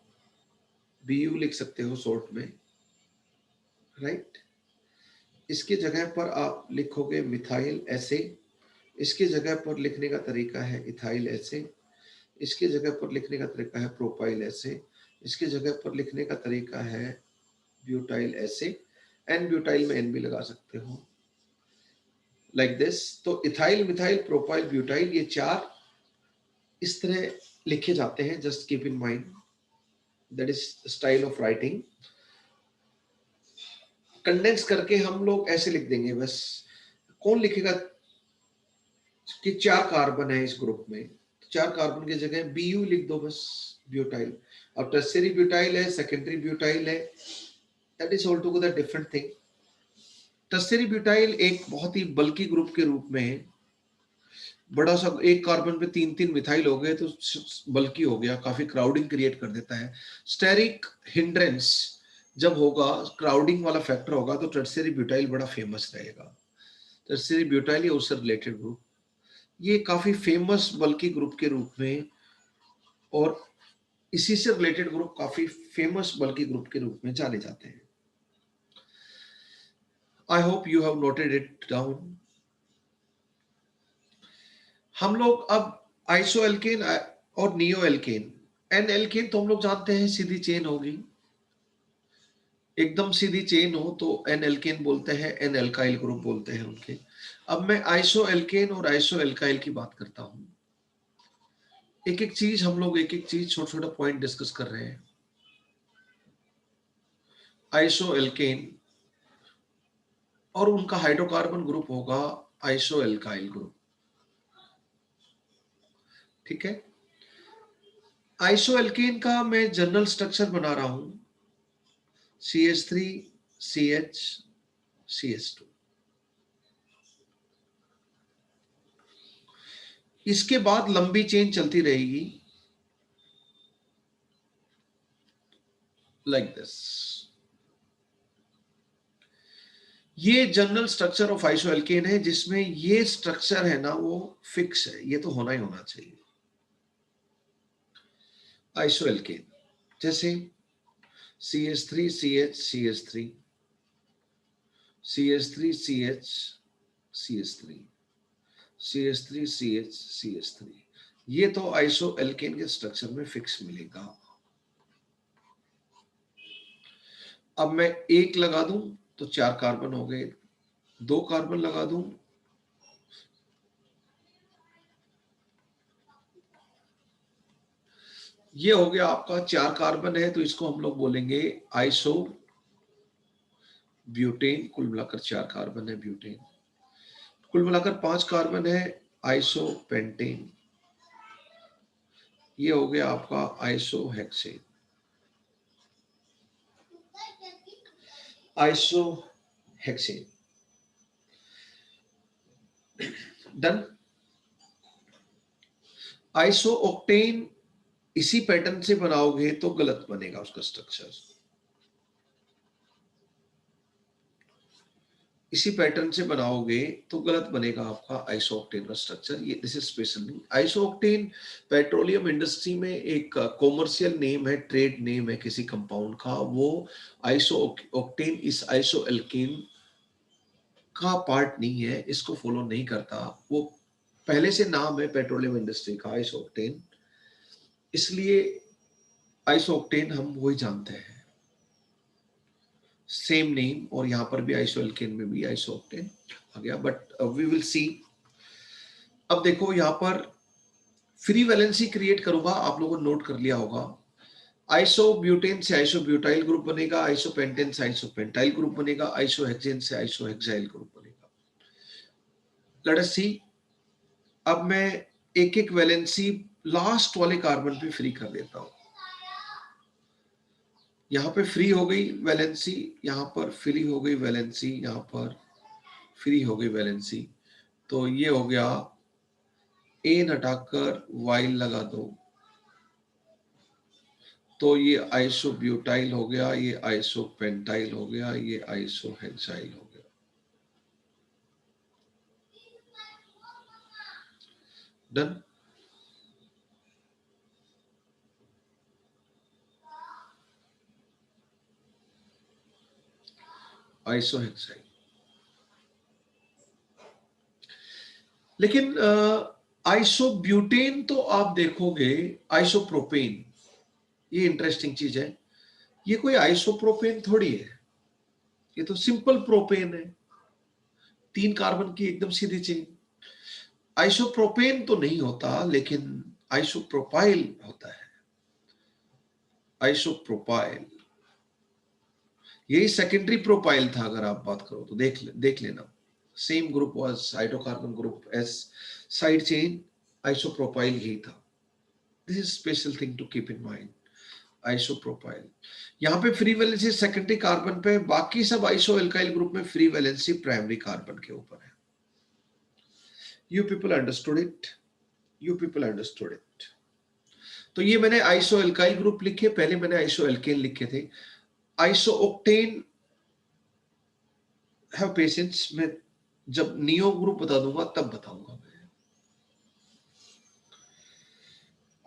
BU लिख सकते हो शॉर्ट में, राइट। इसकी जगह पर आप लिखोगे मिथाइल SA, इसकी जगह पर लिखने का तरीका है इथाइल SA, इसकी जगह पर लिखने का तरीका है प्रोपाइल SA, इसकी जगह पर लिखने का तरीका है ब्यूटाइल SA। एन ब्यूटाइल में N भी लगा सकते हो, लाइक दिस। तो इथाइल, मिथाइल, प्रोपाइल, ब्यूटाइल, ये 4 इस तरह लिखे जाते हैं। Just keep in mind, that is style of writing. Condense करके हम लोग ऐसे लिख देंगे बस। कौन लिखेगा कि 4 कार्बन है इस ग्रुप में, तो 4 कार्बन की जगह BU लिख दो बस, ब्यूटाइल। अब टर्शियरी ब्यूटाइल है, सेकेंडरी ब्यूटाइल है, that is all together different thing. Tertiary butyl एक बहुत ही बल्कि ग्रुप के रूप में, बड़ा सा एक कार्बन पे 3-3 मिथाइल हो गए तो बल्कि हो गया, काफी क्राउडिंग क्रिएट कर देता है। स्टेरिक हिंड्रेंस जब होगा, क्राउडिंग वाला फैक्टर होगा, तो टर्शियरी ब्यूटाइल बड़ा फेमस रहेगा। टर्शियरी ब्यूटाइल या उससे रिलेटेड ग्रुप, ये काफी फेमस बल्कि ग्रुप के रूप में, और इसी से रिलेटेड ग्रुप काफी फेमस बल्कि ग्रुप के रूप में जाने जाते हैं। I hope you have noted it down. हम लोग अब आइसो एल्केन और नियो एल्केन। एन एल्केन तो हम लोग जानते हैं सीधी चेन होगी, एकदम सीधी चेन हो तो एन एल्केन बोलते हैं, एन एल्काइल ग्रुप बोलते हैं उनके। अब मैं आइसो एल्केन और आइसो एल्काइल की बात करता हूं। एक एक चीज हम लोग एक एक चीज छोटा छोटा पॉइंट डिस्कस कर रहे हैं। आइसो एल्केन और उनका हाइड्रोकार्बन ग्रुप होगा आइसो एल्काइल ग्रुप, ठीक है। आइसो एल्केन का मैं जनरल स्ट्रक्चर बना रहा हूं, CH3CH CH2। इसके बाद लंबी चेन चलती रहेगी लाइक दिस। ये जनरल स्ट्रक्चर ऑफ आइसोएल्केन है, जिसमें ये स्ट्रक्चर है ना वो फिक्स है, ये तो होना ही होना चाहिए। आइसोएल्केन जैसे CH3CH CH3, CH3CH CH3, CH3CH CH3, ये तो आइसोएल्केन के स्ट्रक्चर में फिक्स मिलेगा। अब मैं 1 लगा दूं तो 4 कार्बन हो गए, 2 कार्बन लगा दूं ये हो गया आपका 4 कार्बन है, तो इसको हम लोग बोलेंगे आइसो ब्यूटेन। कुल मिलाकर 4 कार्बन है ब्यूटेन। कुल मिलाकर 5 कार्बन है आइसो पेंटेन। ये हो गया आपका iso hexane. Iso hexane done. Iso octane इसी पैटर्न से बनाओगे तो गलत बनेगा उसका स्ट्रक्चर। इसी पैटर्न से बनाओगे तो गलत बनेगा आपका आइसोऑक्टेन का स्ट्रक्चर। ये दिस इज स्पेशल नहीं। आइसोऑक्टेन पेट्रोलियम इंडस्ट्री में एक कॉमर्शियल नेम है, ट्रेड नेम है किसी कंपाउंड का। वो आइसोऑक्टेन इस आइसोएल्केन का पार्ट नहीं है, इसको फॉलो नहीं करता। वो पहले से नाम है पेट्रोलियम इंडस्ट्री का आइसोऑक्टेन, इसलिए आइसोऑक्टेन हम वही जानते हैं, सेम नेम। और यहां पर भी आइसोएल्केन में भी आइसोऑक्टेन आ गया, बट वी विल सी। अब देखो यहां पर फ्री वैलेंसी क्रिएट करूंगा, आप लोगों ने नोट कर लिया होगा। आइसोब्यूटेन से आइसोब्यूटाइल ग्रुप बनेगा, आइसोपेंटेन से आइसोपेंटाइल ग्रुप बनेगा, आइसोहेक्सेन से आइसोहेक्साइल ग्रुप बनेगा। लेट अस सी। अब मैं एक एक वैलेंसी लास्ट वाले कार्बन पे फ्री कर देता हूं। यहां पे फ्री हो गई वैलेंसी, यहां पर फ्री हो गई वैलेंसी, यहां पर फ्री हो गई वैलेंसी। तो ये हो गया, एन हटाकर वाइल लगा दो तो ये आइसोब्यूटाइल हो गया, ये आइसोपेंटाइल हो गया, ये आइसोहेक्साइल हो गया। डन। आइसोहेक्साइल। लेकिन आइसोब्यूटेन तो आप देखोगे, आइसोप्रोपेन, ये इंटरेस्टिंग चीज है। ये कोई आइसोप्रोपेन थोड़ी है, ये तो सिंपल प्रोपेन है, 3 कार्बन की एकदम सीधी चेन। आइसोप्रोपेन तो नहीं होता, लेकिन आइसोप्रोपाइल होता है। आइसोप्रोपाइल, यही सेकेंडरी प्रोपाइल था। अगर आप बात करो तो देख लेना, same group was hydrocarbon group S, side chain isopropyl यही था। This is special thing to keep in mind, isopropyl. यहाँ पे फ्री वैलेंसी सेकेंडरी कार्बन पे, बाकी सब आइसोएल्काइल ग्रुप में फ्री वैलेंसी प्राइमरी कार्बन के ऊपर है। You people understood it, you people understood it. तो ये मैंने आइसोएल्काइल ग्रुप लिखे, पहले मैंने आइसोएल्केन लिखे थे। आइसोऑक्टेन, हैव पेशेंस, मैं जब नियो ग्रुप बता दूंगा तब बताऊंगा मैं।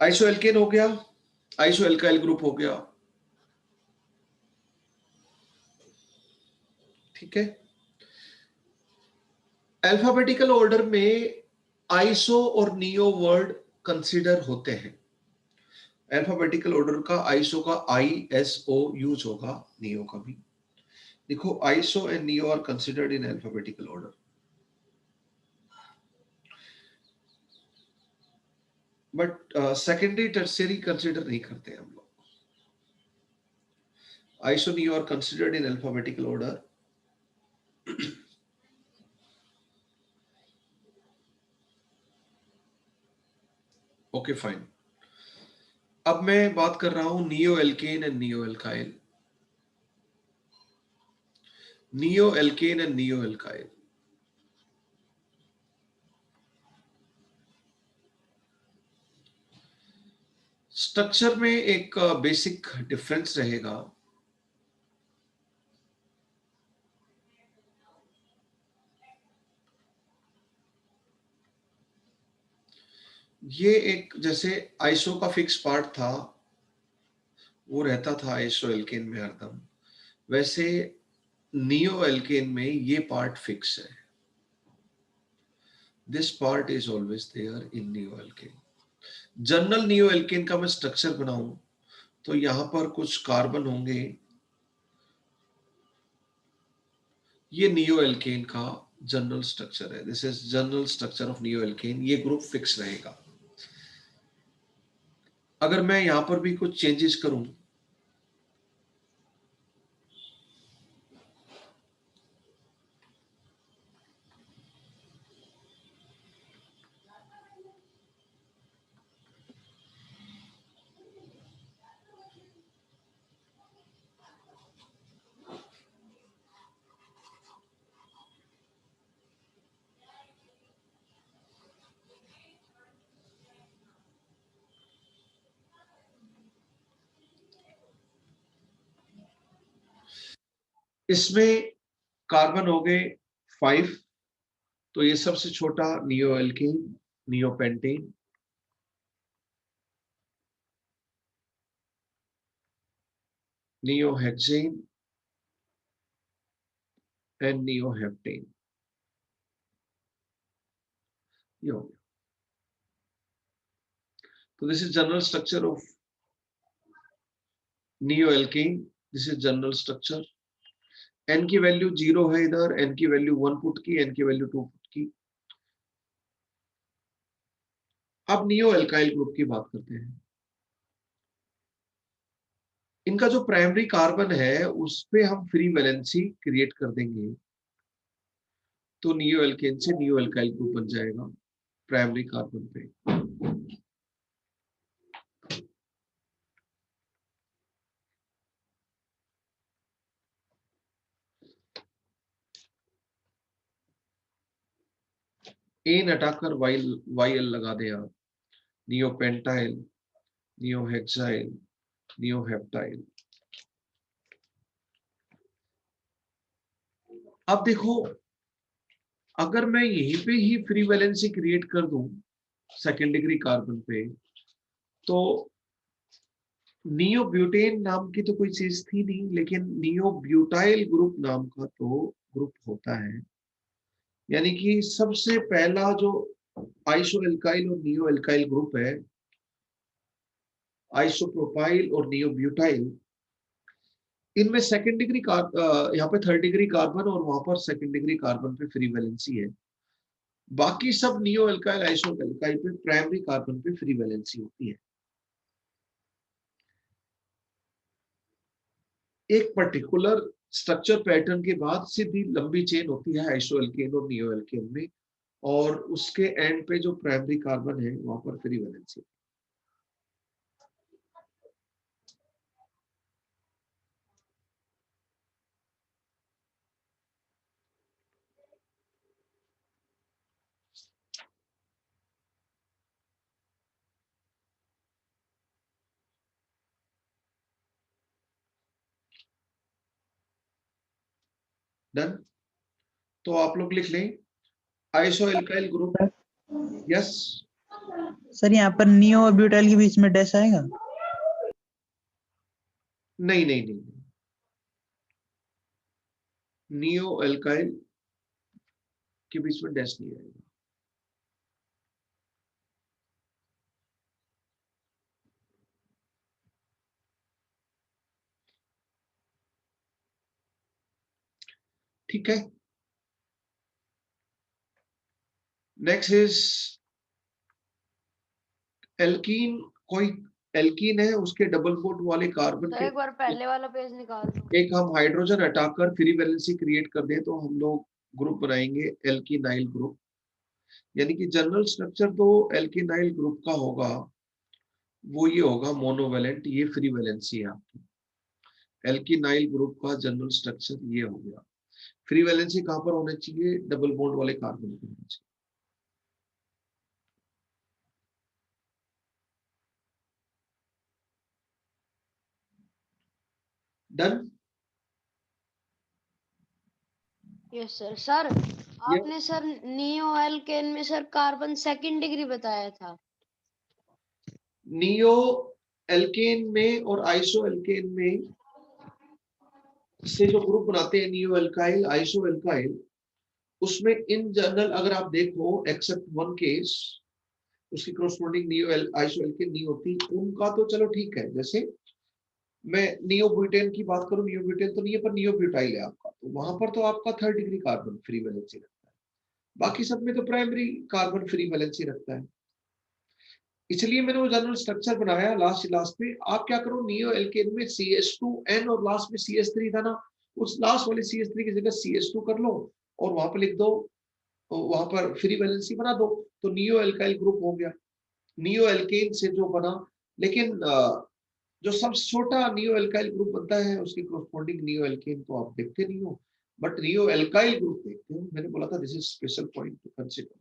आइसोएल्केन हो गया, आइसोएल्काइल ग्रुप हो गया, ठीक है। अल्फाबेटिकल ऑर्डर में आइसो और नियो वर्ड कंसीडर होते हैं। अल्फाबेटिकल ऑर्डर का आइसो का ISO यूज होगा, नियो का भी। देखो iso and neo are considered in alphabetical order, but secondary tertiary consider नहीं करते हम लोग। Iso neo are considered in alphabetical order. Okay fine. अब मैं बात कर रहा हूं neo alkane and neo alkyl. Neo alkane and neo alkyl, structure में एक बेसिक डिफरेंस रहेगा। ये एक जैसे आइसो का फिक्स पार्ट था, वो रहता था आइसो एल्केन में हरदम, वैसे नियो एल्केन में ये पार्ट फिक्स है। This part is always there in neo alkane. General neo alkane का मैं स्ट्रक्चर बनाऊं तो यहां पर कुछ कार्बन होंगे, ये नियो एल्केन का जनरल स्ट्रक्चर है। This is general structure of neo alkane, ये ग्रुप फिक्स रहेगा। अगर मैं यहां पर भी कुछ चेंजेस करूं, इसमें कार्बन हो गए 5, तो ये सबसे छोटा neo alkane, neo pentane, neo hexane and neo heptane. ये हो गया। तो this is general structure of neo alkane, this is general structure. N की वैल्यू 0 है इधर, एन की वैल्यू 1 पुट की, एन की वैल्यू 2 पुट की। अब नियो एल्काइल ग्रुप की बात करते हैं। इनका जो प्राइमरी कार्बन है उस पे हम फ्री वैलेंसी क्रिएट कर देंगे, तो नियो एल्केन से नियो एल्काइल ग्रुप बन जाएगा प्राइमरी कार्बन पे। एन हटाकर वाई एल लगा दे आप, neo pentyl, neo hexyl, neo heptyl. अब देखो, अगर मैं यहीं पे ही फ्री वैलेंसी क्रिएट कर दूं सेकेंड डिग्री कार्बन पे, तो नियो ब्यूटेन नाम की तो कोई चीज थी नहीं, लेकिन नियो ब्यूटाइल ग्रुप नाम का तो ग्रुप होता है। यानी कि सबसे पहला जो आइसो एल्काइल और नियो एल्काइल ग्रुप है, आइसोप्रोपाइल और नियो ब्यूटाइल, इनमें सेकंड डिग्री यहाँ पे थर्ड डिग्री कार्बन और वहां पर सेकंड डिग्री कार्बन पे फ्री वैलेंसी है। बाकी सब नियो एल्काइल आइसो एल्काइल पे प्राइमरी कार्बन पे फ्री वैलेंसी होती है। एक पर्टिकुलर स्ट्रक्चर पैटर्न के बाद सीधी लंबी चेन होती है आइसो एल्केन और नियो एल्केन में, और उसके एंड पे जो प्राइमरी कार्बन है वहां पर फ्री वैलेंसी। डन। तो आप लोग लिख लें iso alkyl group. Yes sir यहाँ पर नियो और ब्यूटाइल के बीच में डैश आएगा? नहीं नहीं नहीं, नियो एल्काइल के बीच में डैश नहीं आएगा। ठीक है। Next is alkene. कोई एल्कीन है, उसके डबल बॉन्ड वाले कार्बन तो के एक बार पहले वाला पेज निकाल दो। एक हम हाइड्रोजन हटाकर फ्री वैलेंसी क्रिएट कर दें तो हम लोग ग्रुप बनाएंगे एल्कीनाइल ग्रुप। यानी कि जनरल स्ट्रक्चर तो एल्कीनाइल ग्रुप का होगा, वो ये होगा मोनोवैलेंट, ये फ्री वैलेंसी है आपकी। एल्कीनाइल ग्रुप का जनरल स्ट्रक्चर ये हो गया। फ्री वैलेंसी कहां पर होना चाहिए? डबल बॉन्ड वाले कार्बन पर होना चाहिए। डन। Yes sir. सर आपने सर नियो एल्केन में सर कार्बन सेकंड डिग्री बताया था। नियो एल्केन में और आइसो एल्केन में से जो ग्रुप बनाते हैं नियो एल्काइल आइसो एल्काइल, उसमें इन जनरल अगर आप देखो एक्सेप्ट वन केस, उसकी कोरस्पोंडिंग नियो आइसो एल्केन नहीं होती। उनका तो चलो ठीक है, जैसे मैं नियो ब्यूटेन की बात करूं, नियो ब्यूटेन तो नहीं है पर नियो ब्यूटाइल है आपका, तो वहां पर तो आपका third degree carbon free valency रखता है। बाकी सब में तो प्राइमरी कार्बन फ्री वैलेंसी रखता है। इसलिए मैंने वो जनरल स्ट्रक्चर बनाया लास्ट में। आप क्या करो, नियो एल्केन में CH2N और लास्ट में CH3 था ना, उस लास्ट वाले CH3 की जगह CH2 कर लो और वहां पर लिख दो, वहां पर फ्री वैलेंसी बना दो, तो नियो एल्काइल ग्रुप हो गया। नियो एल्केन से जो बना, लेकिन जो सबसे छोटा नियो एल्काइल ग्रुप बनता है उसकी कोरस्पोंडिंग नियो एल्केन तो आप देखते नहीं हो, बट नियो एल्काइल ग्रुप देखते हो। मैंने बोला था this is special point two consider.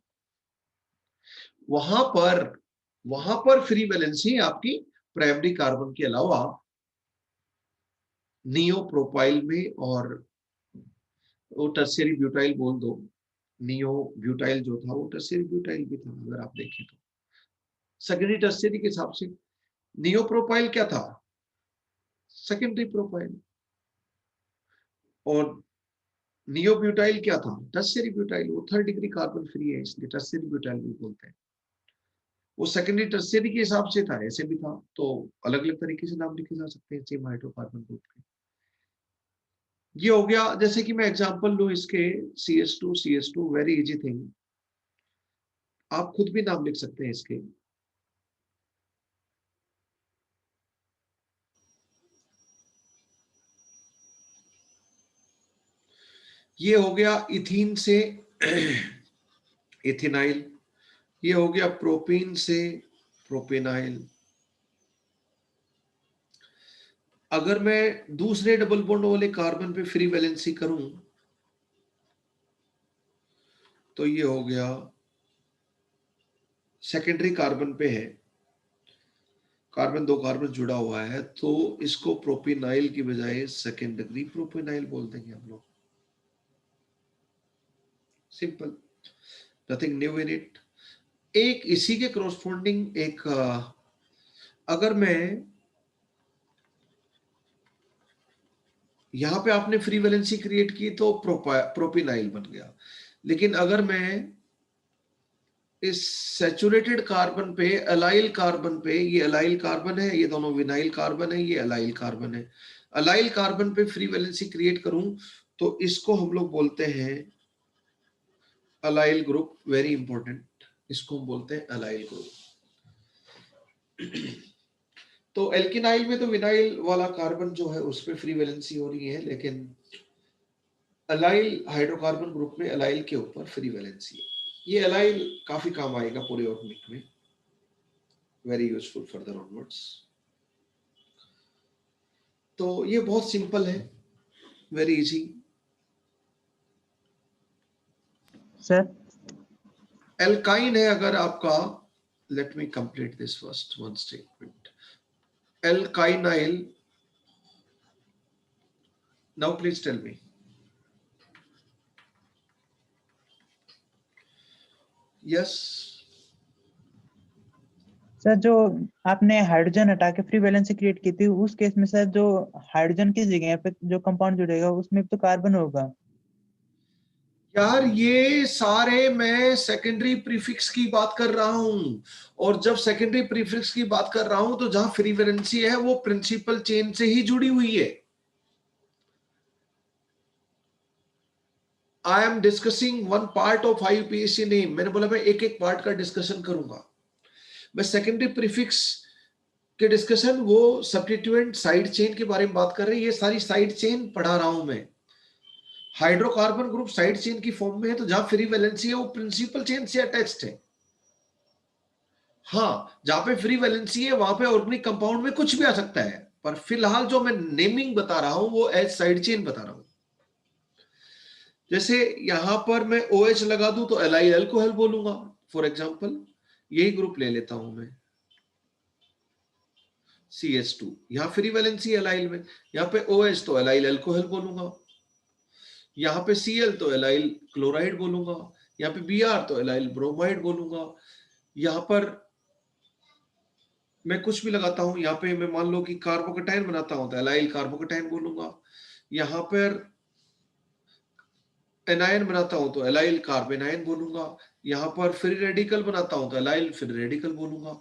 वहां पर फ्री वैलेंसी आपकी प्राइमरी कार्बन के अलावा नियो प्रोपाइल में और वो टर्शियरी ब्यूटाइल बोल दो। नियो ब्यूटाइल जो था वो टर्शियरी ब्यूटाइल भी था, अगर आप देखें तो सेकेंडरी टर्शियरी के हिसाब से। नियो प्रोपाइल क्या था? Secondary propyl. और नियो ब्यूटाइल क्या था? Tertiary butyl. वो थर्ड डिग्री कार्बन फ्री है, इसलिए टर्शियरी ब्यूटाइल भी बोलते हैं। वो सेकेंडरी टर्शियरी के हिसाब से था, ऐसे भी था, तो अलग अलग तरीके से नाम लिखे जा सकते हैं सेम हाइड्रोकार्बन ग्रुप के। ये हो गया, जैसे कि मैं एग्जांपल लूं इसके CH2 वेरी इजी थिंग, आप खुद भी नाम लिख सकते हैं इसके। ये हो गया इथीन से इथेनाइल, ये हो गया प्रोपीन से प्रोपेनाइल। अगर मैं दूसरे डबल बॉन्ड वाले कार्बन पे फ्री वैलेंसी करूं तो ये हो गया सेकेंडरी कार्बन पे है, कार्बन 2 कार्बन जुड़ा हुआ है, तो इसको प्रोपेनाइल की बजाय सेकेंडरी प्रोपेनाइल बोल देंगे हम लोग। Simple, nothing new in it. एक इसी के कॉरस्पॉन्डिंग एक अगर मैं यहां पे आपने फ्री वैलेंसी क्रिएट की तो प्रोपेनाइल बन गया, लेकिन अगर मैं इस सैचुरेटेड कार्बन पे अलाइल कार्बन पे, ये अलाइल कार्बन है, ये दोनों विनाइल कार्बन है, ये अलाइल कार्बन है, अलाइल कार्बन पे फ्री वैलेंसी क्रिएट करूं तो इसको हम लोग बोलते हैं अलाइल ग्रुप। वेरी इंपॉर्टेंट, इसको हम बोलते हैं अलाइल ग्रुप। तो एल्किनाइल में तो विनाइल वाला कार्बन जो है उस पे फ्री वैलेंसी हो रही है, लेकिन अलाइल हाइड्रोकार्बन ग्रुप में अलाइल के ऊपर फ्री वैलेंसी है। ये अलाइल काफी काम आएगा पूरे ऑर्गेनिक में, वेरी यूजफुल फर्दर ऑनवर्ड्स। तो ये बहुत सिंपल है, वेरी इजी। सर एल्काइन है अगर आपका, let me complete this first one statement. Alkynyl, now please tell me. Yes, sir जो आपने हाइड्रोजन हटा के फ्री वैलेंसी क्रिएट की थी, उस केस में सर जो हाइड्रोजन की जगह पे जो कंपाउंड जुड़ेगा उसमें भी तो कार्बन होगा। यार ये सारे मैं सेकेंडरी प्रीफिक्स की बात कर रहा हूं, और जब सेकेंडरी प्रीफिक्स की बात कर रहा हूं तो जहां फ्री वैलेंसी है वो प्रिंसिपल चेन से ही जुड़ी हुई है। I am discussing one part of IUPAC name. मैंने बोला मैं एक एक पार्ट का डिस्कशन करूंगा। मैं सेकेंडरी प्रीफिक्स के डिस्कशन, वो सब्स्टिट्यूएंट साइड चेन के बारे में बात कर रहे हैं, ये सारी साइड चेन पढ़ा रहा हूं मैं। हाइड्रोकार्बन ग्रुप साइड चेन की फॉर्म में है, तो जहां फ्री वैलेंसी है वो प्रिंसिपल चेन से अटैच्ड है। हाँ, जहां पे फ्री वैलेंसी है वहां पे ऑर्गेनिक कंपाउंड में कुछ भी आ सकता है, पर फिलहाल जो मैं नेमिंग बता रहा हूं वो एज साइड चेन बता रहा हूं। जैसे यहां पर मैं OH लगा दूं तो एलाइल अल्कोहल बोलूंगा, फॉर एग्जांपल यही ग्रुप ले लेता हूं मैं, CH2, यहां फ्री वैलेंसी एलाइल में, यहां पे OH तो एलाइल अल्कोहल बोलूंगा, यहाँ पे Cl तो एलाइल क्लोराइड बोलूंगा, यहाँ पे Br तो एलाइल ब्रोमाइड बोलूंगा। यहाँ पर मैं कुछ भी लगाता हूं, यहाँ पे मैं मान लो कि कार्बोकेटाइन बनाता हूं तो एलाइल कार्बोकेटाइन बोलूंगा। यहाँ पर एनायन बनाता हूं तो एलाइल कार्बेनाइन बोलूंगा। यहाँ पर फ्री रेडिकल बनाता हूं तो एलाइल फ्री रेडिकल बोलूंगा।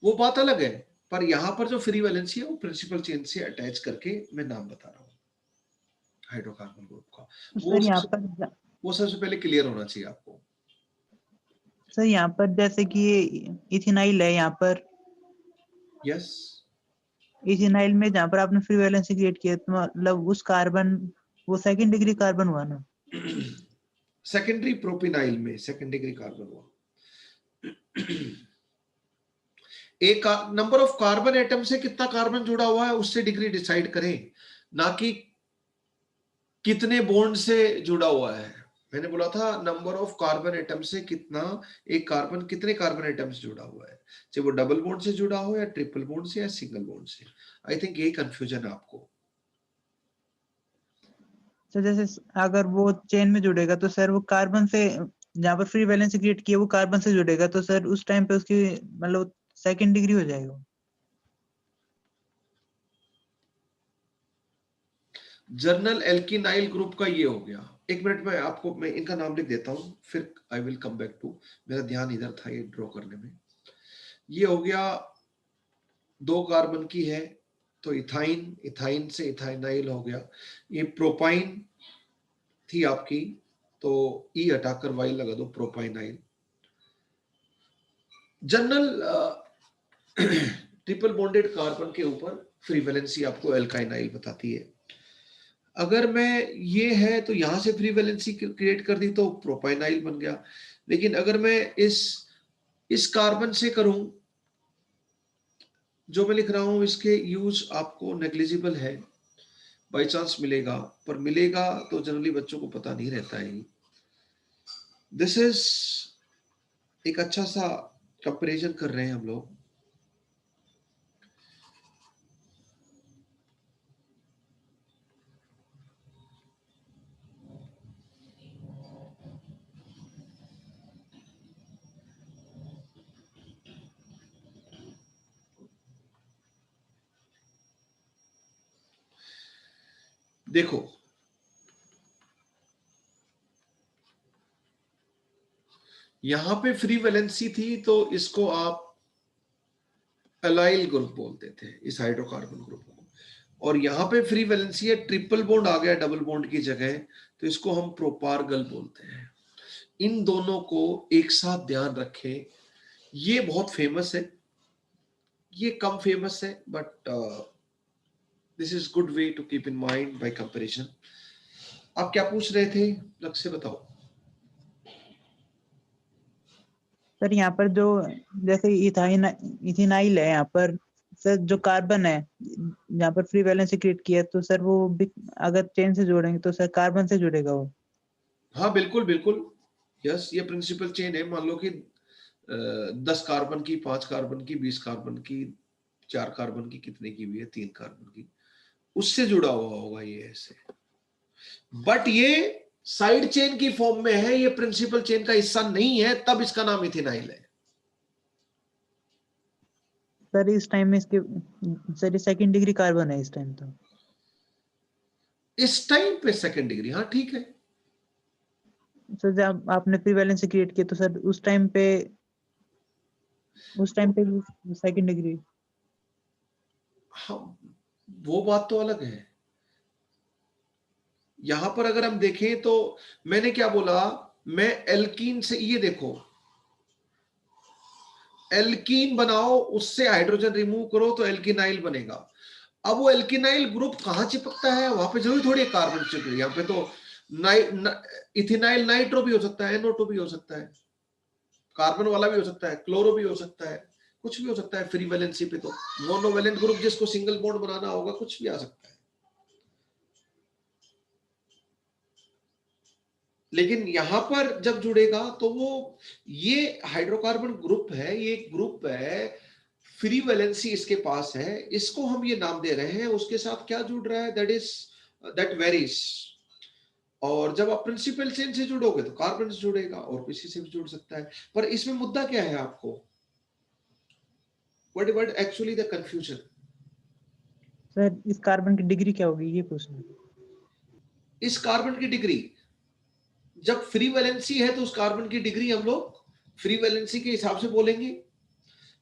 वो बात अलग है, पर यहाँ पर जो फ्री वैलेंसी है वो प्रिंसिपल चेन से अटैच करके मैं नाम बता रहा हूँ हाइड्रोकार्बन ग्रुप का। तो सर यहाँ पर वो सबसे पहले क्लियर होना चाहिए आपको। सर यहाँ पर जैसे कि इथेनाइल है, यहाँ पर यस, इथेनाइल में जहाँ पर आपने फ्री वैलेंसी क्रिएट किया तो मतलब उस कार्बन वो सेकंड डिग्री कार्बन हुआ ना। सेकेंडरी प्रोपेनाइल में सेकेंड डिग्री कार्बन हुआ। एक नंबर ऑफ कार्बन एटम से कितना कार्बन जुड़ा हुआ है उससे डिग्री डिसाइड करें, ना कि कितने बॉन्ड से जुड़ा हुआ है। मैंने बोला था नंबर ऑफ कार्बन एटम से कितना, एक कार्बन कितने कार्बन एटम से जुड़ा हुआ है, चाहे वो डबल बॉन्ड से जुड़ा हो या ट्रिपल बॉन्ड से या सिंगल बॉन्ड से। आई थिंक यही कंफ्यूजन है आपको। तो जैसे अगर वो चेन में जुड़ेगा तो सर वो कार्बन से, जहाँ पर फ्री वैलेंसी क्रिएट किया वो कार्बन से जुड़ेगा, तो सर उस टाइम पे उसकी मतलब सेकंड डिग्री हो जाएगा। जर्नल एल्किनाइल ग्रुप का ये हो गया। एक मिनट में आपको मैं इनका नाम लिख देता हूं, फिर I will come back to, मेरा ध्यान इधर था ये ड्रॉ करने में। ये हो गया 2 कार्बन की है तो इथाइन, इथाइन से इथाइनाइल हो गया। ये प्रोपाइन थी आपकी, तो ई हटाकर वाई लगा दो, प्रोपाइनाइल। जनरल ट्रिपल बॉन्डेड कार्बन के ऊपर फ्री वैलेंसी आपको एल्काइनाइल बताती है। अगर मैं ये है तो यहां से फ्री वैलेंसी क्रिएट कर दी तो प्रोपाइनाइल बन गया। लेकिन अगर मैं इस कार्बन से करूं, जो मैं लिख रहा हूं इसके यूज आपको नेग्लिजिबल है, बाई चांस मिलेगा, पर मिलेगा तो जनरली बच्चों को पता नहीं रहता है। दिस इज एक अच्छा सा कंपैरिजन कर रहे हैं हम लोग। देखो यहां पे फ्री वैलेंसी थी तो इसको आप एलाइल ग्रुप बोलते थे, इस हाइड्रोकार्बन ग्रुप को, और यहां पे फ्री वैलेंसी है, ट्रिपल बॉन्ड आ गया डबल बॉन्ड की जगह, तो इसको हम प्रोपार्गल बोलते हैं। इन दोनों को एक साथ ध्यान रखें। ये बहुत फेमस है, ये कम फेमस है, but this is good way to keep in mind by comparison. आप क्या पूछ रहे थे लग से बताओ। सर यहाँ पर जो जैसे इथेनाइल है, यहाँ पर सर जो कार्बन है जहाँ पर फ्री वैलेंसी क्रिएट किया, तो सर वो अगर चेन से जोड़ेंगे तो सर कार्बन से जुड़ेगा वो। हाँ बिल्कुल बिल्कुल, यस, ये प्रिंसिपल चेन है। मान लो कि 10 कार्बन की, 5 कार्बन की, 20 कार्बन की, 4 कार्बन की, कितने की भी है, 3 कार्बन की, उससे जुड़ा हुआ होगा ये ऐसे। बट ये साइड चेन की फॉर्म में है, ये प्रिंसिपल चेन का हिस्सा नहीं है, तब इसका नाम इथेनाइल है। सर इस टाइम में इसके सर ये सेकंड डिग्री कार्बन है इस टाइम तो। इस टाइम पे सेकंड डिग्री, हाँ ठीक है। सर जब आपने फ्री वैलेंसी क्रिएट किया तो सर उस टाइम पे सेकंड डिग्री। हाँ वो बात तो अलग है। यहां पर अगर हम देखें तो मैंने क्या बोला, मैं एल्कीन से, ये देखो एल्कीन बनाओ, उससे हाइड्रोजन रिमूव करो तो एल्किनाइल बनेगा। अब वो एल्किनाइल ग्रुप कहां चिपकता है, वहां पे जरूरी थोड़ी कार्बन चिपक रही है। यहाँ पे तो इथेनाइल नाइट्रो भी हो सकता है, NO2 भी हो सकता है, कार्बन वाला भी हो सकता है, क्लोरो भी हो सकता है, कुछ भी हो सकता है। फ्री वैलेंसी पे तो मोनोवैलेंट ग्रुप जिसको सिंगल बॉन्ड बनाना होगा, कुछ भी आ सकता है। लेकिन यहां पर जब जुड़ेगा तो वो, ये हाइड्रोकार्बन ग्रुप है, ये एक ग्रुप है, फ्री वैलेंसी इसके पास है, इसको हम ये नाम दे रहे हैं। उसके साथ क्या जुड़ रहा है, दैट वेरीज। और जब आप प्रिंसिपल चेन से जुड़ोगे तो कार्बन से जुड़ेगा, और किसी से भी जुड़ सकता है। पर इसमें मुद्दा क्या है आपको, what actually the confusion. Sir इस कार्बन की डिग्री क्या होगी ये पूछना। इस कार्बन की डिग्री, जब फ्री वैलेंसी है तो उस कार्बन की डिग्री हम लोग फ्री वैलेंसी के हिसाब से बोलेंगे।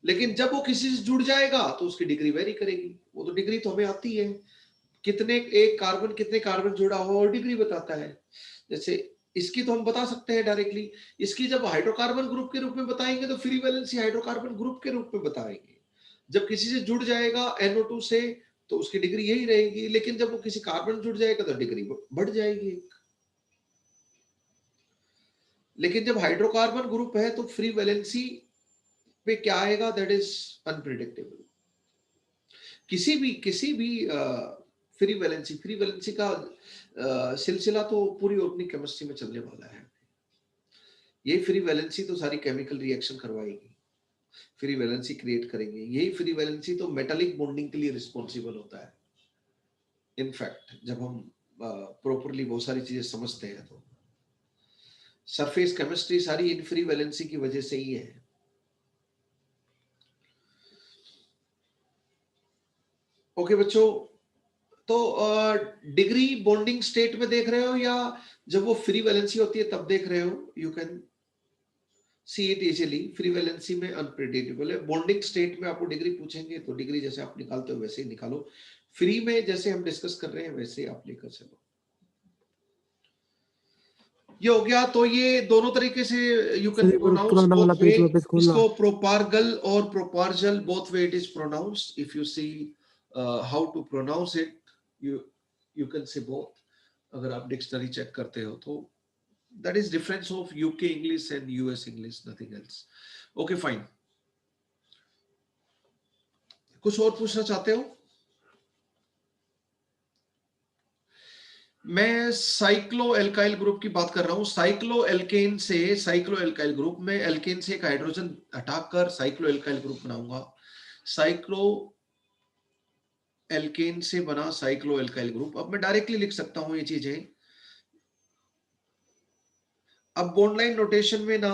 लेकिन जब वो किसी से जुड़ जाएगा तो उसकी डिग्री वेरी करेगी। वो तो डिग्री तो हमें आती है, कितने एक कार्बन कितने कार्बन जुड़ा हुआ और डिग्री बताता है। जैसे इसकी तो हम बता सकते हैं डायरेक्टली। इसकी जब हाइड्रोकार्बन ग्रुप के रूप में बताएंगे तो फ्री वैलेंसी हाइड्रोकार्बन ग्रुप के रूप में बताएंगे। जब किसी से जुड़ जाएगा NO2 से तो उसकी डिग्री यही रहेगी। लेकिन जब वो किसी कार्बन जुड़ जाएगा तो डिग्री बढ़ जाएगी। लेकिन जब हाइड्रोकार्बन ग्रुप है तो फ्री वैलेंसी पे क्या आएगा, दैट इज अनप्रिडिक्टेबल। किसी भी फ्री वैलेंसी का सिलसिला तो पूरी ऑर्गेनिक केमिस्ट्री में चलने वाला है। ये फ्री वैलेंसी तो सारी केमिकल रिएक्शन करवाएगी, फ्री वैलेंसी क्रिएट करेंगे। यही फ्री वैलेंसी तो मेटालिक बॉन्डिंग के लिए रिस्पॉन्सिबल होता है। इनफैक्ट जब हम प्रॉपरली बहुत सारी चीजें समझते हैं। तो सरफेस केमिस्ट्री सारी इन फ्री वैलेंसी की वजह से ही है। ओके बच्चों, तो डिग्री बॉन्डिंग स्टेट में देख रहे हो या जब वो फ्री वैलेंसी होती है तब देख रहे हो? You can see it easily. Free valency में अनप्रेडिक्टेबल है। बॉन्डिंग स्टेट में आपको डिग्री पूछेंगे तो डिग्री जैसे आप निकालते हो वैसे ही निकालो। फ्री में जैसे हम डिस्कस कर रहे हैं वैसे आप लेकर चलो। ये हो गया। तो ये दोनों तरीके से you can pronounce both way. इसको प्रोपार्गल और propargyl both way it is pronounced. If you see how to pronounce it, you can say both. अगर आप डिक्शनरी चेक करते हो तो that is difference of UK English and US English, nothing else. Okay, fine. कुछ और पूछना चाहते हो? मैं साइक्लो एल्काइल ग्रुप की बात कर रहा हूं। साइक्लो एल्केन से साइक्लो एल्काइल ग्रुप में एल्केन से एक हाइड्रोजन हटाकर साइक्लो एल्काइल ग्रुप बनाऊंगा। साइक्लो एल्केन से बना साइक्लो एल्काइल ग्रुप। अब मैं डायरेक्टली लिख सकता हूं ये चीजें। अब बॉन्ड लाइन नोटेशन में ना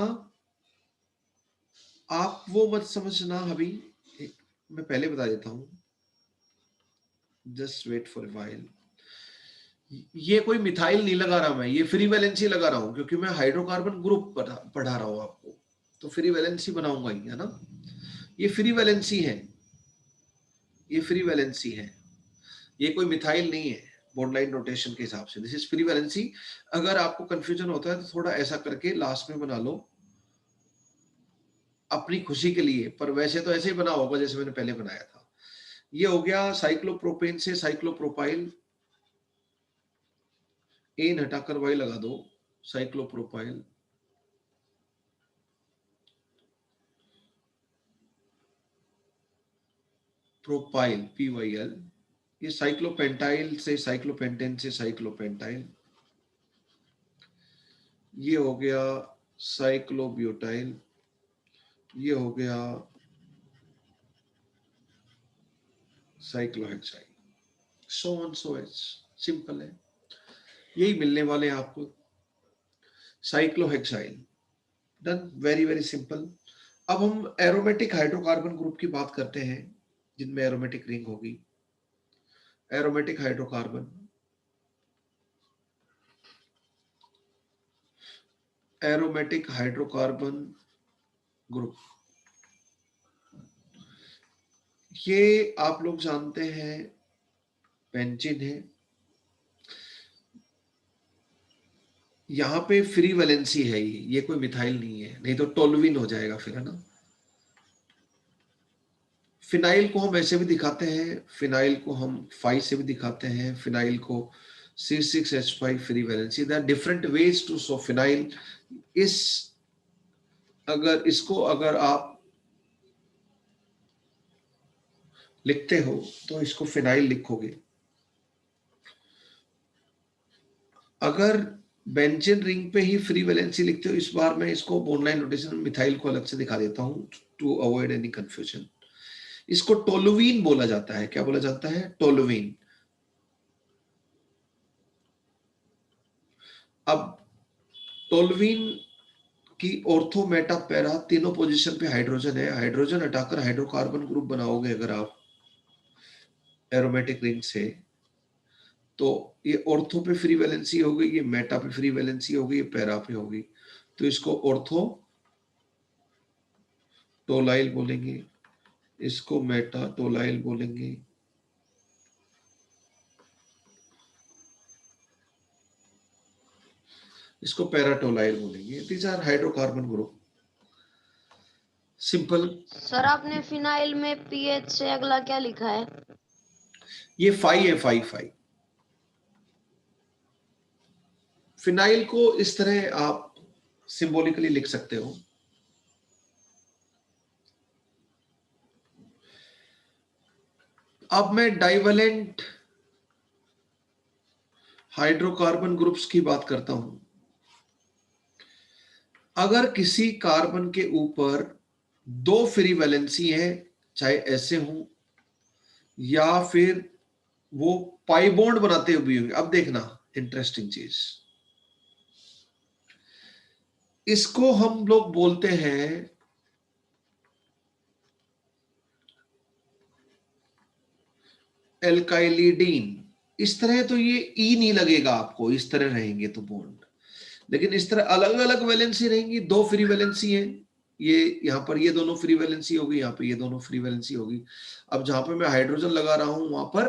आप वो मत समझना अभी, मैं पहले बता देता हूं। Just wait for a while. ये कोई मिथाइल नहीं लगा रहा मैं, ये फ्री वैलेंसी लगा रहा हूं क्योंकि मैं हाइड्रोकार्बन ग्रुप पढ़ा रहा हूं आपको, तो फ्री वैलेंसी बनाऊंगा ही, है ना। ये फ्री वैलेंसी है, ये फ्री वैलेंसी है, ये कोई मिथाइल नहीं है बॉन्ड लाइन नोटेशन के हिसाब से। This is free valency. अगर आपको कंफ्यूजन होता है तो थोड़ा ऐसा करके लास्ट में बना लो अपनी खुशी के लिए, पर वैसे तो ऐसे ही बना होगा जैसे मैंने पहले बनाया था। ये हो गया साइक्लोप्रोपेन से साइक्लोप्रोपाइल। एन हटाकर वाई लगा दो, साइक्लोप्रोपाइल। Propyl PYL। ये साइक्लोपेंटाइल से साइक्लोपेंटेन से साइक्लोपेंटाइल। ये हो गया साइक्लोब्यूटाइल। ये हो गया cyclohexyl. So on so as. Simple है, यही मिलने वाले हैं आपको। Cyclohexyl done, very very simple. अब हम एरोमेटिक हाइड्रोकार्बन ग्रुप की बात करते हैं जिनमें एरोमेटिक रिंग होगी। Aromatic hydrocarbon, aromatic hydrocarbon group, ये आप लोग जानते हैं बेंजीन है। यहां पे फ्री वैलेंसी है, ये कोई मिथाइल नहीं है, नहीं तो टोलुइन हो जाएगा फिर, है ना। फिनाइल को हम ऐसे भी दिखाते हैं, फिनाइल को हम 5 से भी दिखाते हैं, फिनाइल को C6H5 free valency. There are different ways to show phenyl. अगर आप लिखते हो तो इसको फिनाइल लिखोगे। अगर बेंजीन रिंग पे ही फ्री वैलेंसी लिखते हो, इस बार मैं इसको बॉन्ड लाइन नोटेशन में मिथाइल को अलग से दिखा देता हूं टू अवॉइड एनी कंफ्यूजन। इसको टोलुइन बोला जाता है। क्या बोला जाता है? टोलुइन। अब टोलुइन की ऑर्थो मेटा पैरा तीनों पोजीशन पे हाइड्रोजन है। हाइड्रोजन हटाकर हाइड्रोकार्बन ग्रुप बनाओगे अगर आप एरोमेटिक रिंग से, तो ये ऑर्थो पे फ्री वैलेंसी होगी, ये मेटा पे फ्री वैलेंसी होगी, ये पैरा पे होगी। तो इसको ऑर्थो टोलाइल बोलेंगे, इसको मेटा टोलाइल बोलेंगे। इसको पैराटोलाइल बोलेंगे। These are hydrocarbon group. Simple. Sir आपने फिनाइल में पीएच से अगला क्या लिखा है? ये 5 है, 5। फिनाइल को इस तरह आप सिंबॉलिकली लिख सकते हो। अब मैं डाइवेलेंट हाइड्रोकार्बन ग्रुप्स की बात करता हूं। अगर किसी कार्बन के ऊपर 2 फ्री वैलेंसी है, चाहे ऐसे हो या फिर वो पाई बॉन्ड बनाते हुए होंगे। अब देखना इंटरेस्टिंग चीज, इसको हम लोग बोलते हैं एल्काइलिडीन। इस तरह तो ये ई नहीं लगेगा आपको, इस तरह रहेंगे तो बॉन्ड, लेकिन इस तरह अलग अलग वैलेंसी रहेंगी। दो फ्री वैलेंसी है, ये यहाँ पर ये दोनों फ्री वैलेंसी होगी, यहाँ पे ये दोनों फ्री वैलेंसी होगी। अब जहां पे मैं हाइड्रोजन लगा रहा हूं वहां पर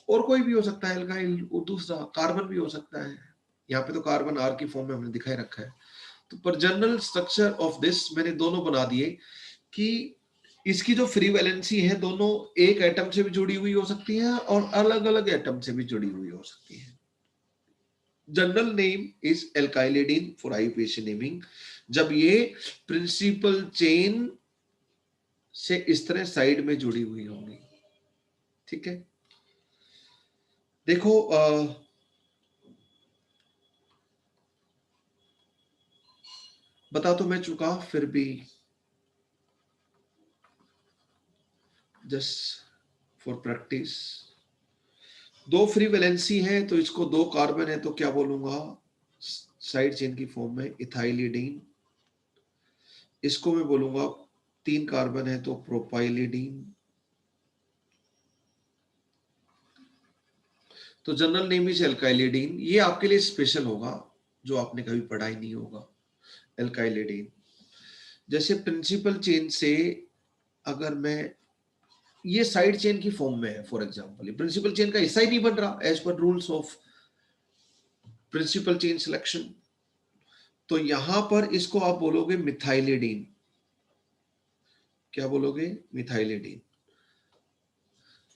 और कोई भी हो सकता है, एल्काइल और दूसरा कार्बन भी हो सकता है। यहाँ पे तो कार्बन आर की फॉर्म में हमने दिखाई रखा है। तो पर जनरल स्ट्रक्चर ऑफ दिस मैंने दोनों बना दिए कि इसकी जो फ्री वैलेंसी है दोनों एक एटम से भी जुड़ी हुई हो सकती है और अलग अलग एटम से भी जुड़ी हुई हो सकती है। General name is alkylidene for IUPAC naming, जब ये प्रिंसिपल चेन से इस तरह साइड में जुड़ी हुई होंगी। ठीक है, देखो बता तो मैं चुका, फिर भी जस्ट फॉर प्रैक्टिस, दो फ्री वैलेंसी है तो इसको दो कार्बन है तो क्या बोलूंगा, साइड चेन की फॉर्म में इथाइलिडीन। इसको मैं बोलूंगा तीन कार्बन है तो प्रोपाइलिडीन। तो जनरल नेम इज एल्काइलिडीन। ये आपके लिए स्पेशल होगा जो आपने कभी पढ़ा ही नहीं होगा। एल्काइलिडीन जैसे प्रिंसिपल चेन से अगर मैं, ये साइड चेन की फॉर्म में है फॉर एग्जांपल, ये प्रिंसिपल चेन का हिस्सा ही नहीं बन रहा as per rules of principal chain selection, तो यहां पर इसको आप बोलोगे मिथाइलिडीन। क्या बोलोगे, मिथाइलिडीन।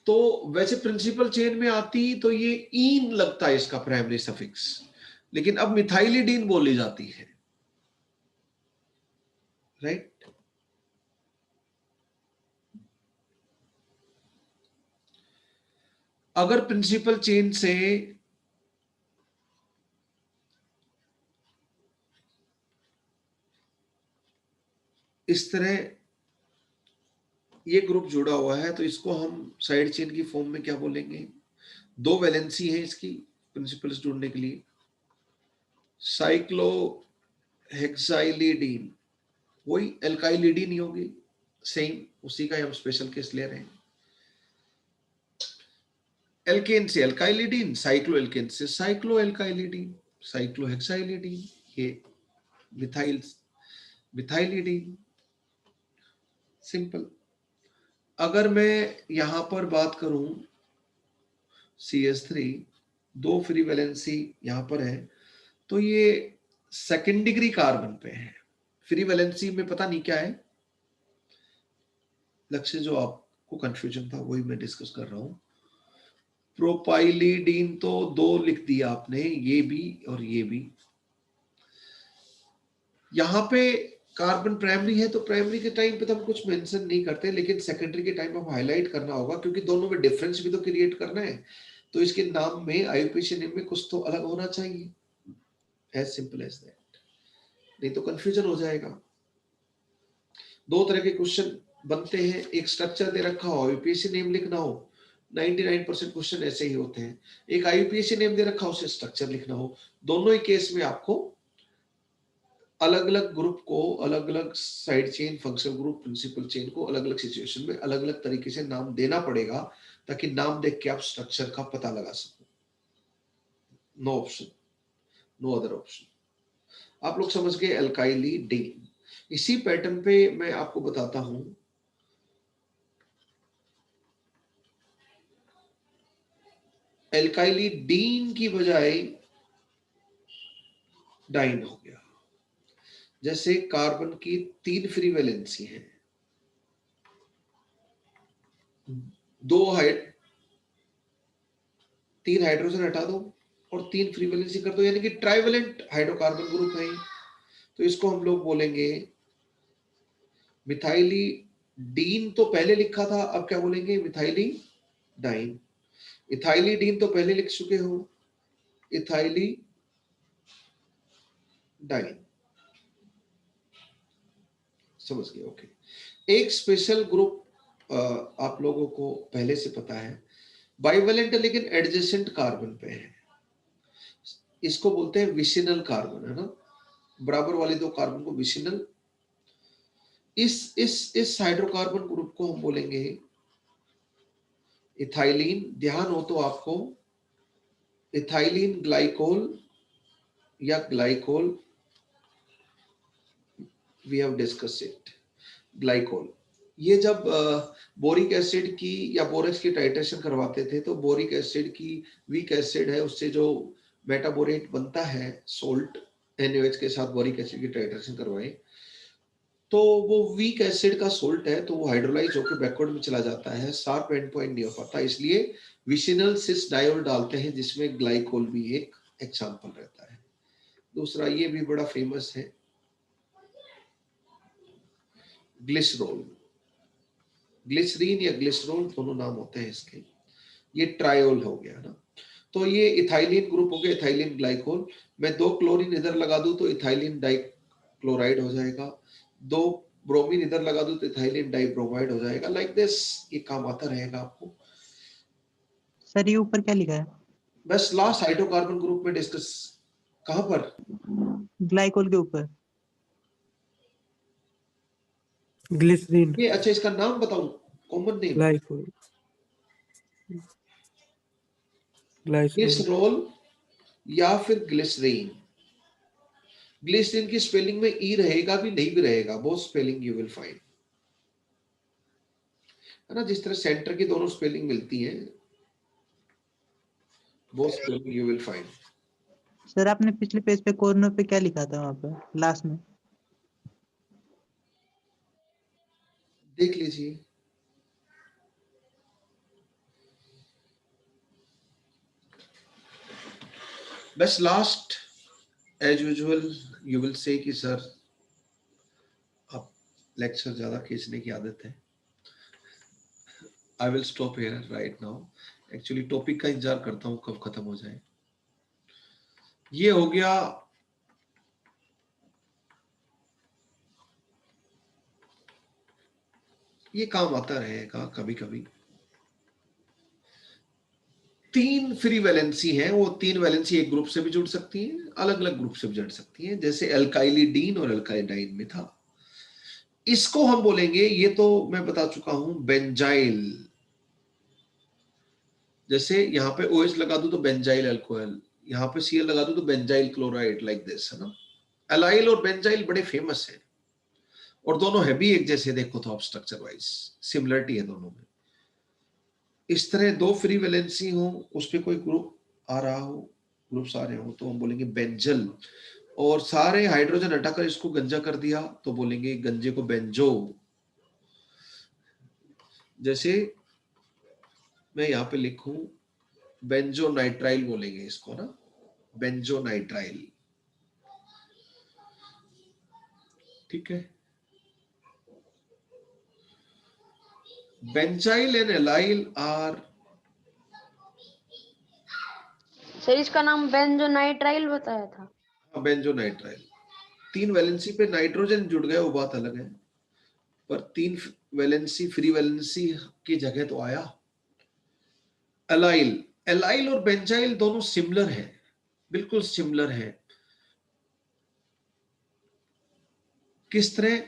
तो वैसे प्रिंसिपल चेन में आती तो ये ईन लगता है इसका प्राइमरी सफिक्स, लेकिन अब मिथाइलिडीन बोली जाती है, राइट। अगर प्रिंसिपल चेन से इस तरह ये ग्रुप जुड़ा हुआ है तो इसको हम साइड चेन की फॉर्म में क्या बोलेंगे, दो वैलेंसी है इसकी प्रिंसिपल्स जुड़ने के लिए, साइक्लोहेक्साइलिडीन, वही एल्काइलिडीन ही होगी, सेम उसी का हम स्पेशल केस ले रहे हैं। एल्केन से एल्काइलिडीन, साइक्लो एल्केन से साइक्लो एल्काइलिडीन, साइक्लोहेक्साइलिडीन, ये मिथाइल मिथाइलिडीन, सिंपल। अगर मैं यहां पर बात करूं CH3, दो फ्री वैलेंसी यहां पर है तो ये सेकेंड डिग्री कार्बन पे है। फ्री वैलेंसी में पता नहीं क्या है, लक्ष्य जो आपको कंफ्यूजन था वही मैं डिस्कस कर रहा हूं। प्रोपाइलिडीन तो दो लिख दिया आपने, ये भी और ये भी। यहां पे कार्बन प्राइमरी है तो प्राइमरी के टाइम पे तो हम कुछ मेंशन नहीं करते, लेकिन सेकेंडरी के टाइम हम हाईलाइट करना होगा क्योंकि दोनों में डिफरेंस भी तो क्रिएट करना है। तो इसके नाम में IUPAC नेम में कुछ तो अलग होना चाहिए, एज सिंपल एज दैट, नहीं तो कंफ्यूजन हो जाएगा। दो तरह के क्वेश्चन बनते हैं, एक स्ट्रक्चर दे रखा हो IUPAC नेम लिखना हो, 99% क्वेश्चन ऐसे ही होते हैं। एक IUPAC नेम दे रखा हो उसे स्ट्रक्चर लिखना हो, दोनों ही केस में आपको अलग अलग ग्रुप को, अलग अलग side chain, functional group, principal chain को अलग अलग सिचुएशन में अलग अलग तरीके से नाम देना पड़ेगा ताकि नाम देख के आप स्ट्रक्चर का पता लगा सको। No option, no other option. आप लोग समझ गए एल्काइलिडीन। इसी पैटर्न पे मैं आपको बताता हूं, एल्काइलिडीन की बजाय डाइन हो गया। जैसे कार्बन की तीन फ्री वैलेंसी है, दो तीन हाइड्रोजन हटा दो और तीन फ्री वैलेंसी कर दो, यानी कि ट्राइवेलेंट हाइड्रोकार्बन ग्रुप है। तो इसको हम लोग बोलेंगे मिथाइलिडीन। तो पहले लिखा था, अब क्या बोलेंगे, मिथाइलिडाइन। इथाइलिडीन तो पहले लिख चुके हो, इथाइलिडाइन। समझ गए, ओके। एक स्पेशल ग्रुप आप लोगों को पहले से पता है, बाइवेलेंट है लेकिन एडजेसेंट कार्बन पे है, इसको बोलते हैं विसिनल कार्बन, है ना, बराबर वाले दो कार्बन को विसिनल। इस हाइड्रोकार्बन ग्रुप को हम बोलेंगे इथाइलिन। ध्यान हो तो आपको इथाइलिन ग्लाइकोल या glycol, we have discuss it, glycol. ये जब बोरिक एसिड की या बोरेक्स की टाइट्रेशन करवाते थे तो बोरिक एसिड की वीक एसिड है उससे जो मेटाबोरेट बनता है सोल्ट, NaOH के साथ बोरिक एसिड की टाइट्रेशन करवाए तो वो वीक एसिड का सोल्ट है तो वो हाइड्रोलाइज होकर बैकवर्ड में चला जाता है, शार्प एंड पॉइंट नहीं हो पाता, इसलिए विसिनल सिस डायोल डालते हैं जिसमें ग्लाइकोल भी एक एग्जांपल रहता है। दूसरा ये भी बड़ा फेमस है ग्लिसरॉल, ग्लिसरीन या ग्लिसरॉल दोनों नाम होते हैं इसके, ये ट्रायोल हो गया ना। तो ये इथाइलिन ग्रुप हो गया, इथाइलिन ग्लाइकोल। मैं 2 क्लोरीन इधर लगा दूं तो इथाइलिन डाइक्लोराइड हो जाएगा, 2 ब्रोमीन इधर लगा दूं तो इथाइलिन डाइब्रोमाइड हो जाएगा, लाइक दिस। ये काम आता रहेगा आपको। सर ये ऊपर क्या लिखा है? बस लास्ट हाइड्रोकार्बन ग्रुप में डिस्कस, कहां पर? ग्लाइकोल के ऊपर। ग्लिसरीन, ये अच्छा इसका नाम बताऊं, कॉमन नेम ग्लाइकोल, ग्लाइसोल, ग्लिसरॉल या फिर ग्लिसरीन। ग्लिसरीन की स्पेलिंग में ई रहेगा भी नहीं भी रहेगा, both spelling you will find, है ना, जिस तरह सेंटर की दोनों स्पेलिंग मिलती हैं, both spelling you will find. Sir आपने पिछले पेज पे कॉर्नर पे क्या लिखा था वहां पे लास्ट में? देख लीजिए, बस last as usual you will say कि सर अब लेक्चर ज्यादा खींचने की आदत है, I will stop here right now. Actually topic का इंतजार करता हूं कब खत्म हो जाए। ये हो गया ये काम आता रहेगा कभी कभी। 3 फ्री वैलेंसी है, वो 3 वैलेंसी एक ग्रुप से भी जुड़ सकती हैं, अलग अलग ग्रुप से भी जुड़ सकती हैं, जैसे एल्काइलिडीन और एल्काइडाइन में था। इसको हम बोलेंगे, ये तो मैं बता चुका हूं, बेंजाइल। जैसे यहाँ पे OH लगा दूं तो बेंजाइल अल्कोहल, यहाँ पे Cl लगा दूं तो बेंजाइल क्लोराइड, लाइक दिस, है ना। एलाइल और बेंजाइल बड़े फेमस है और दोनों है भी एक जैसे, देखो तो आप स्ट्रक्चर वाइज सिमिलरिटी है दोनों में। इस तरह 2 फ्री वैलेंसी हो, उस पर कोई ग्रुप आ रहा हो, ग्रुप्स आ रहे हो तो हम बोलेंगे बेंजल, और सारे हाइड्रोजन हटाकर इसको गंजा कर दिया तो बोलेंगे गंजे को बेंजो। जैसे मैं यहाँ पे लिखूं बेंजोनाइट्राइल बोलेंगे इसको ना, बेंजोनाइट्राइल, ठीक है। Benzyl and allyl are, sir इसका नाम बेंजोनाइट्राइल बताया था। बेंजोनाइट्राइल। 3 वैलेंसी पे नाइट्रोजन जुड़ गए वो बात अलग है, पर 3 वैलेंसी फ्री वैलेंसी की जगह तो आया एलाइल। एलाइल और बेंजाइल दोनों सिमिलर है, बिल्कुल सिमिलर है। किस तरह?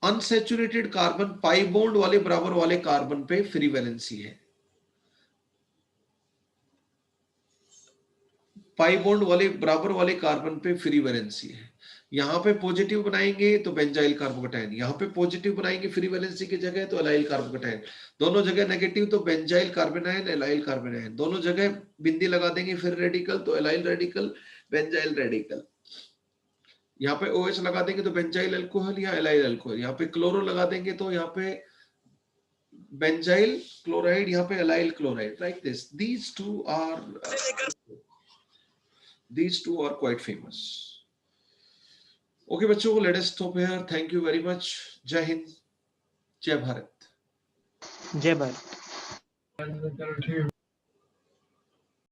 अनसैचुरेटेड कार्बन पाई बॉन्ड वाले बराबर वाले कार्बन पे फ्री वैलेंसी है, पाई बॉन्ड वाले बराबर वाले कार्बन पे फ्री वैलेंसी है। यहाँ पे पॉजिटिव बनाएंगे तो बेंजाइल कार्बोकैटायन, यहाँ पे पॉजिटिव बनाएंगे फ्री वैलेंसी की जगह तो एलाइल कार्बोकैटायन, दोनों जगह नेगेटिव तो बेंजाइल कार्बोनायन एलाइल कार्बोनायन, दोनों जगह बिंदी लगा देंगे फिर रेडिकल तो एलाइल रेडिकल बेंजाइल रेडिकल। यहाँ पे OH लगा देंगे तो बेंजाइल अल्कोहल या एलाइल अल्कोहल, यहाँ पे क्लोरो लगा देंगे तो यहाँ पे बेंजाइल क्लोराइड, यहाँ पे allyl chloride, like this. These two are quite famous. Okay बच्चों, let us stop here. Thank you very much. जय हिंद, जय भारत। जय भारत।